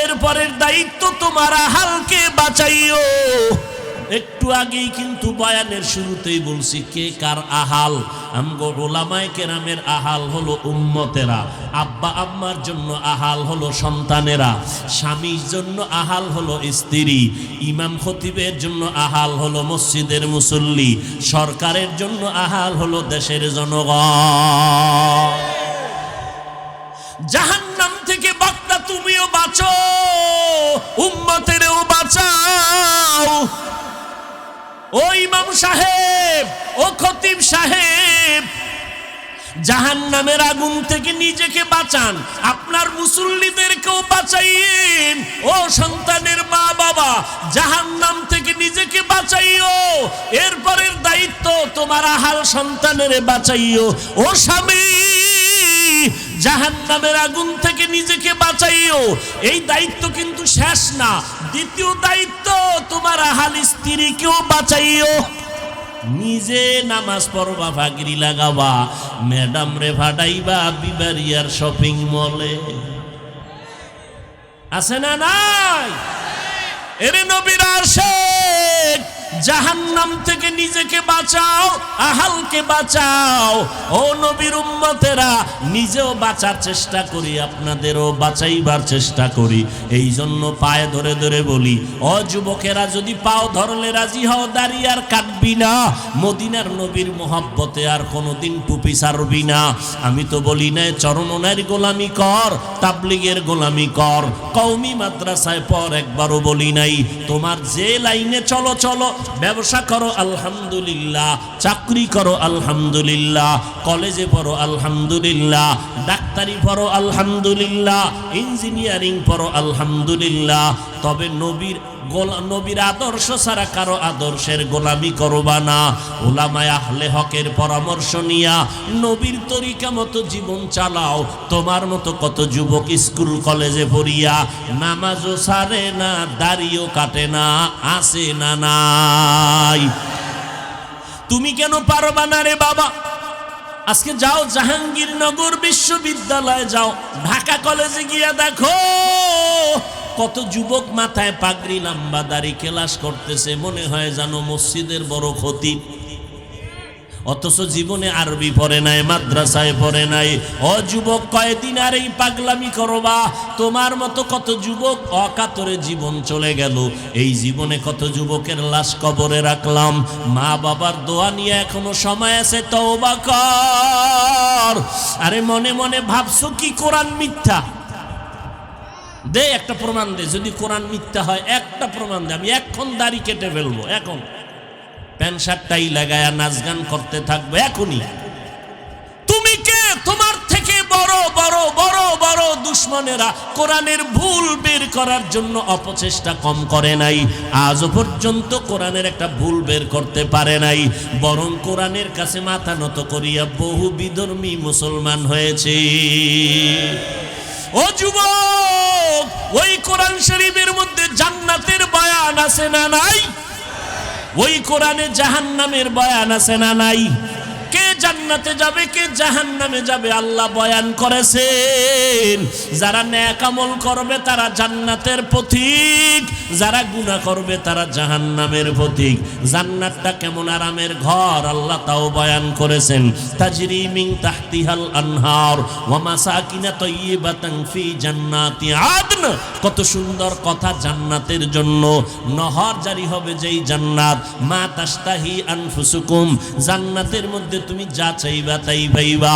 এরপরের দায়িত্ব তোমার আহালকে বাঁচাইও। একটু আগেই কিন্তু বয়ানের শুরুতেই বলছি কে কার আহাল। আমগো উলামায়ে কেরামের আহাল হলো উম্মতেরা, আব্বা আম্মার জন্য আহাল হলো সন্তানেরা, স্বামীর জন্য আহাল হলো স্ত্রী, ইমাম খতিবের জন্য আহাল হলো মসজিদের মুসল্লি, সরকারের জন্য আহাল হলো দেশের জনগণ। জাহান্নাম থেকে বক্তা তুমিও বাঁচো, উম্মতেরও বাঁচাও। ও ইমাম সাহেব, ও খতিব সাহেব, জাহান্নামের আগুন থেকে নিজেকে বাঁচান, আপনার মুসল্লিদেরকেও বাঁচাইয়েন। ও সন্তানের মা বাবা, জাহান্নাম থেকে নিজেকে বাঁচাইও। এরপরের দায়িত্ব তোমার আহাল সন্তানের বাঁচাইও। ও স্বামী, জাহান্নামের আগুন থেকে নিজেকে বাঁচাইও। এই দায়িত্ব কিন্তু শেষ না, দ্বিতীয় দায়িত্ব তোমার আহাল স্ত্রীকেও বাঁচাইও। নিজে নামাজ পড়বা, ফাগরি লাগাবা, ম্যাডাম রে ভাড়াইবা বিবারিয়ার শপিং মলে। আছে না নাই? এরে নবীর আশিক, জাহান্নাম থেকে নিজেকে বাঁচাও, আহালকে বাঁচাও। ও নবীর উম্মতেরা, নিজেও বাঁচার চেষ্টা করি, আপনাদেরও বাঁচাইবার চেষ্টা করি। এই জন্য পায়ে ধরে ধরে বলি, ও যুবকেরা, যদি পাও ধরলে রাজি হও, দাড়ি আর কাটবি না, মদিনার নবীর মোহাব্বতে আর কোনোদিন টুপি ছাড়বি না। আমি তো বলি নাই চরমনের গোলামি কর, তাবলিগের গোলামি কর, কওমি মাদ্রাসায় পড়, একবারও বলি নাই তোমার যে লাইনে চলো চলো। ব্যবসা করো আলহামদুলিল্লাহ, চাকরি করো আলহামদুলিল্লাহ, কলেজে পড়ো আলহামদুলিল্লাহ, ডাক্তারি পড়ো আলহামদুলিল্লাহ, ইঞ্জিনিয়ারিং পড়ো আলহামদুলিল্লাহ। তবে নবীর আদর্শ ছাড়া কারো আদর্শের গোলামি করবা না। উলামায়ে আহলে হকের পরামর্শ নিয়া নবীর তরিকা মতো জীবন চালাও। তোমার মতো কত যুবক স্কুল কলেজে পড়িয়া নামাজও ছাড়ে না, দাড়িও কাটে না, আসে না নাই? তুমি কেন পারবা না রে বাবা? আজকে যাও জাহাঙ্গীরনগর বিশ্ববিদ্যালয়ে যাও, ঢাকা কলেজে গিয়া দেখো কত যুবক মাথায় পাগড়ি, লম্বা দাড়ি, ক্লাস করতেছে, মনে হয় যেন মসজিদের বড় খতিব, অথচ জীবনে আরবি পড়ে নাই, মাদ্রাসায় পড়ে নাই। ও যুবক, কয়দিন আর এই পাগলামি করবা? তোমার মতো কত যুবক অকাতরে জীবন চলে গেল। এই জীবনে কত যুবকের লাশ কবরে রাখলাম। মা বাবার দোয়া নিয়ে এখনো সময় আছে, তওবা কর। আরে মনে মনে ভাবছো কি কোরআন মিথ্যা? দে একটা প্রমাণ দে, যদি কোরআন মিথ্যা হয় একটা প্রমাণ দে, আমি এখন দাড়ি কেটে ফেলবো, এখন প্যান্ট শার্টটাই লাগায়া নাচ গান করতে থাকবো এখনই। তুমি কে? তোমার থেকে বড় বড় বড় বড় দুশ্মনেরা কোরআনের ভুল বের করার জন্য অপচেষ্টা কম করে নাই। আজও পর্যন্ত কোরআনের একটা ভুল বের করতে পারে নাই, বরং কোরআনের কাছে মাথা নত করিয়া বহু বিধর্মী মুসলমান হয়েছে। ও যুবক, ওই কোরআন শরীফের মধ্যে জান্নাতের বয়ান আছে না নাই? ওই কোরআনে জাহান্নামের বয়ান আছে না নাই? কে জান্নাতে যাবে কে জাহান্নামে যাবে আল্লাহ বয়ান করেছেন। যারা নেক আমল করবে তারা জান্নাতের পথিক, যারা গুনাহ করবে তারা জাহান্নামের পথিক। জান্নাতটা কেমন আরামের ঘর আল্লাহ তাও বয়ান করেছেন। তাজরি মিন তাহতিহাল আনহার ওয়া মাসাকিনা তাইয়্যিবাতান ফি জান্নাতি আদন। কত সুন্দর কথা জান্নাতের জন্য। নহর জারি হবে যেই জান্নাত, মা তাশতাহি আনফুসুকুম, জান্নাতের মধ্যে তুমি যা চাইবা তাই পাইবা।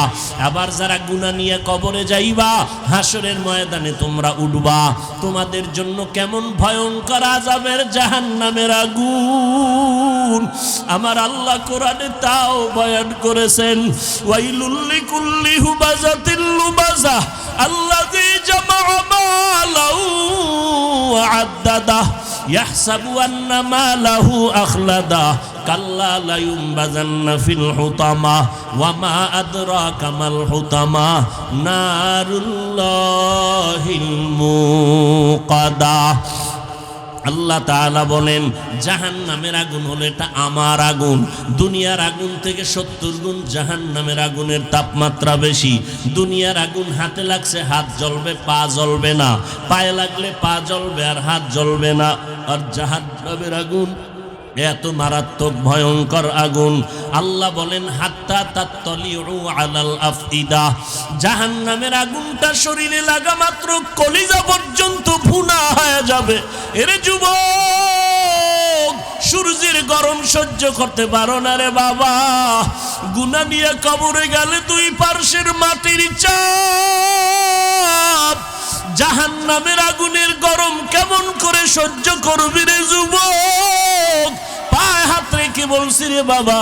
আবার যারা গুনাহ নিয়ে কবরে যাইবা, হাসরের ময়দানে তোমরা উঠবা, তোমাদের জন্য কেমন ভয়ঙ্কর আযাবের জাহান্নামের আগুন আমার আল্লাহ কোরআনে তাও বয়ান করেছেন। ওয়াইলুল লিকুল্লি হুমাযাতিল লুমাযা আল্লাযী জামা'a মালাহু ওয়া আদ্দাদা ইয়াহসাবু আন্না মালাহু আখলাদা কাল্লা লা ইউনবাযান্না ফিল হুতামা ওয়া মা আদরাকা মাল হুতামা নারুল্লাহিল মুকাদা। আল্লাহ তাআলা বলেন জাহান্নামের আগুন হলো এটা আমার আগুন। দুনিয়ার আগুন থেকে 70 গুণ জাহান্নামের আগুনের তাপমাত্রা বেশি। দুনিয়ার আগুন হাতে লাগছে হাত জ্বলবে, পা জ্বলবে না, পায়ে লাগলে পা জ্বলবে আর হাত জ্বলবে না। আর জাহান্নামের আগুন এত মারাত্মক ভয়ঙ্কর আগুন আল্লাহ বলেন হাত্তা তাত্তালিউ আলাল আফইদা, জাহান্নামের আগুনটা শরীরে লাগা মাত্র কলিজা পর্যন্ত ভুনা হয়ে যাবে। এরে যুবক, সূর্যের গরম সহ্য করতে পারো না রে বাবা, গুনাহ নিয়ে কবরে গেলে দুই পার্শ্বের মাটির চাপ, জাহান্নামের আগুনের গরম কেমন করে সহ্য করবি রে যুবক? পায়ে হাত রেখে বলছি রে বাবা,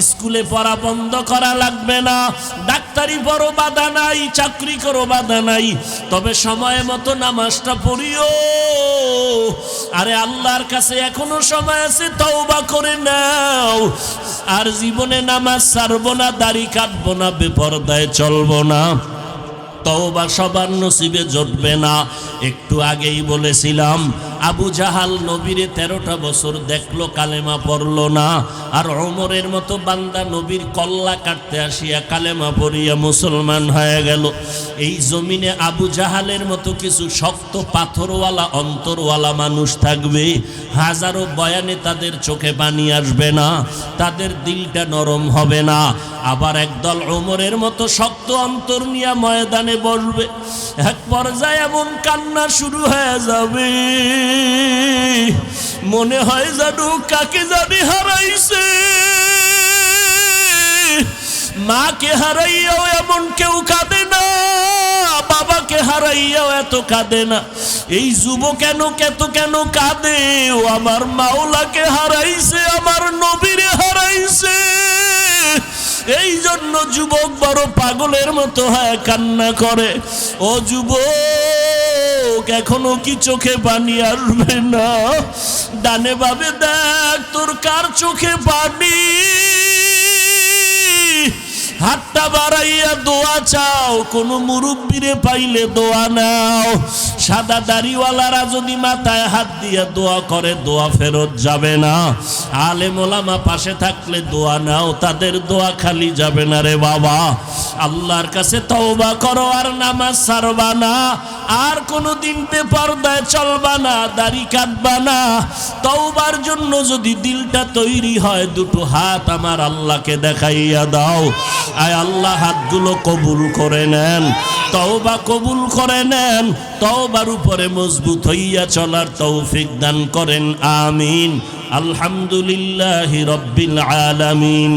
স্কুলে পড়া বন্ধ করা লাগবে না, ডাক্তারি পড়ো বাধা নাই, চাকরি করো বাধা নাই, তবে সময় মতো নামাজটা পড়িও। আরে আল্লাহর কাছে এখনো সময় আছে, তওবা করে নাও। আর জীবনে নামাজ ছাড়বো না, দাড়ি কাটবো না, বেপরদায় চলবো না, তওবা সবার নসিবে জুটবে না। একটু আগেই বলেছিলাম আবু জাহাল নবীরে 13টা বছর দেখলো, কালেমা পড়লো না। আর ওমরের মতো বান্দা নবীর কল্লা কাটতে আসিয়া কালেমা পড়িয়া মুসলমান হয়ে গেল। এই জমিনে আবু জাহালের মতো কিছু শক্ত পাথরওয়ালা অন্তরওয়ালা মানুষ থাকবে, হাজারো বয়ানে তাদের চোখে পানি আসবে না, তাদের দিলটা নরম হবে না। আবার একদল ওমরের মতো শক্ত অন্তর নিয়ে ময়দানে বসবে। এক পর্যায়ে এমন কান্না শুরু হয়ে যাবে, মনে হয় জানো কাকে জানি হারাইছে। মাকে হারাইয়াও এমন কেউ কাঁদে না, বাবাকে হারাইয়াও এত কাঁদে না। এই যুবক কেন কাঁদে? ও আমার মাওলাকে হারাইছে, আমার নবীরে হারাইছে। এই জন্য যুবক বড় পাগলের মতো হয় কান্না করে। ও যুবক, এখনো কি চোখে পানি আসবে না? ডানে বামে দেখ তোর কার চোখে পানি। হাতটা বাড়াইয়া দোয়া চাও, কোন মুরব্বিরে পাইলে দোয়া নাও। সাদা দাড়িওয়ালারা যদি মাথায় হাত দিয়ে দোয়া করে, দোয়া ফেরত যাবে না। আলেম ওলামা পাশে থাকলে দোয়া নাও, তাদের দোয়া খালি যাবে না রে বাবা। আল্লাহর কাছে তওবা করো, আর নামাজ ছাড়বা না, আর কোনোদিন বেপরদায় চলবা না, দাড়ি কাটবা না। তওবার জন্য যদি দিলটা তৈরি হয়, দুটো হাত আমার আল্লাহকে দেখাইয়া দাও। আয় আল্লাহ হাতগুলো কবুল করে নেন, তওবা কবুল করে নেন, তওবার উপরে মজবুত হইয়া চলার তৌফিক দান করেন। আমিন। আলহামদুলিল্লাহি রাব্বিল আলামিন।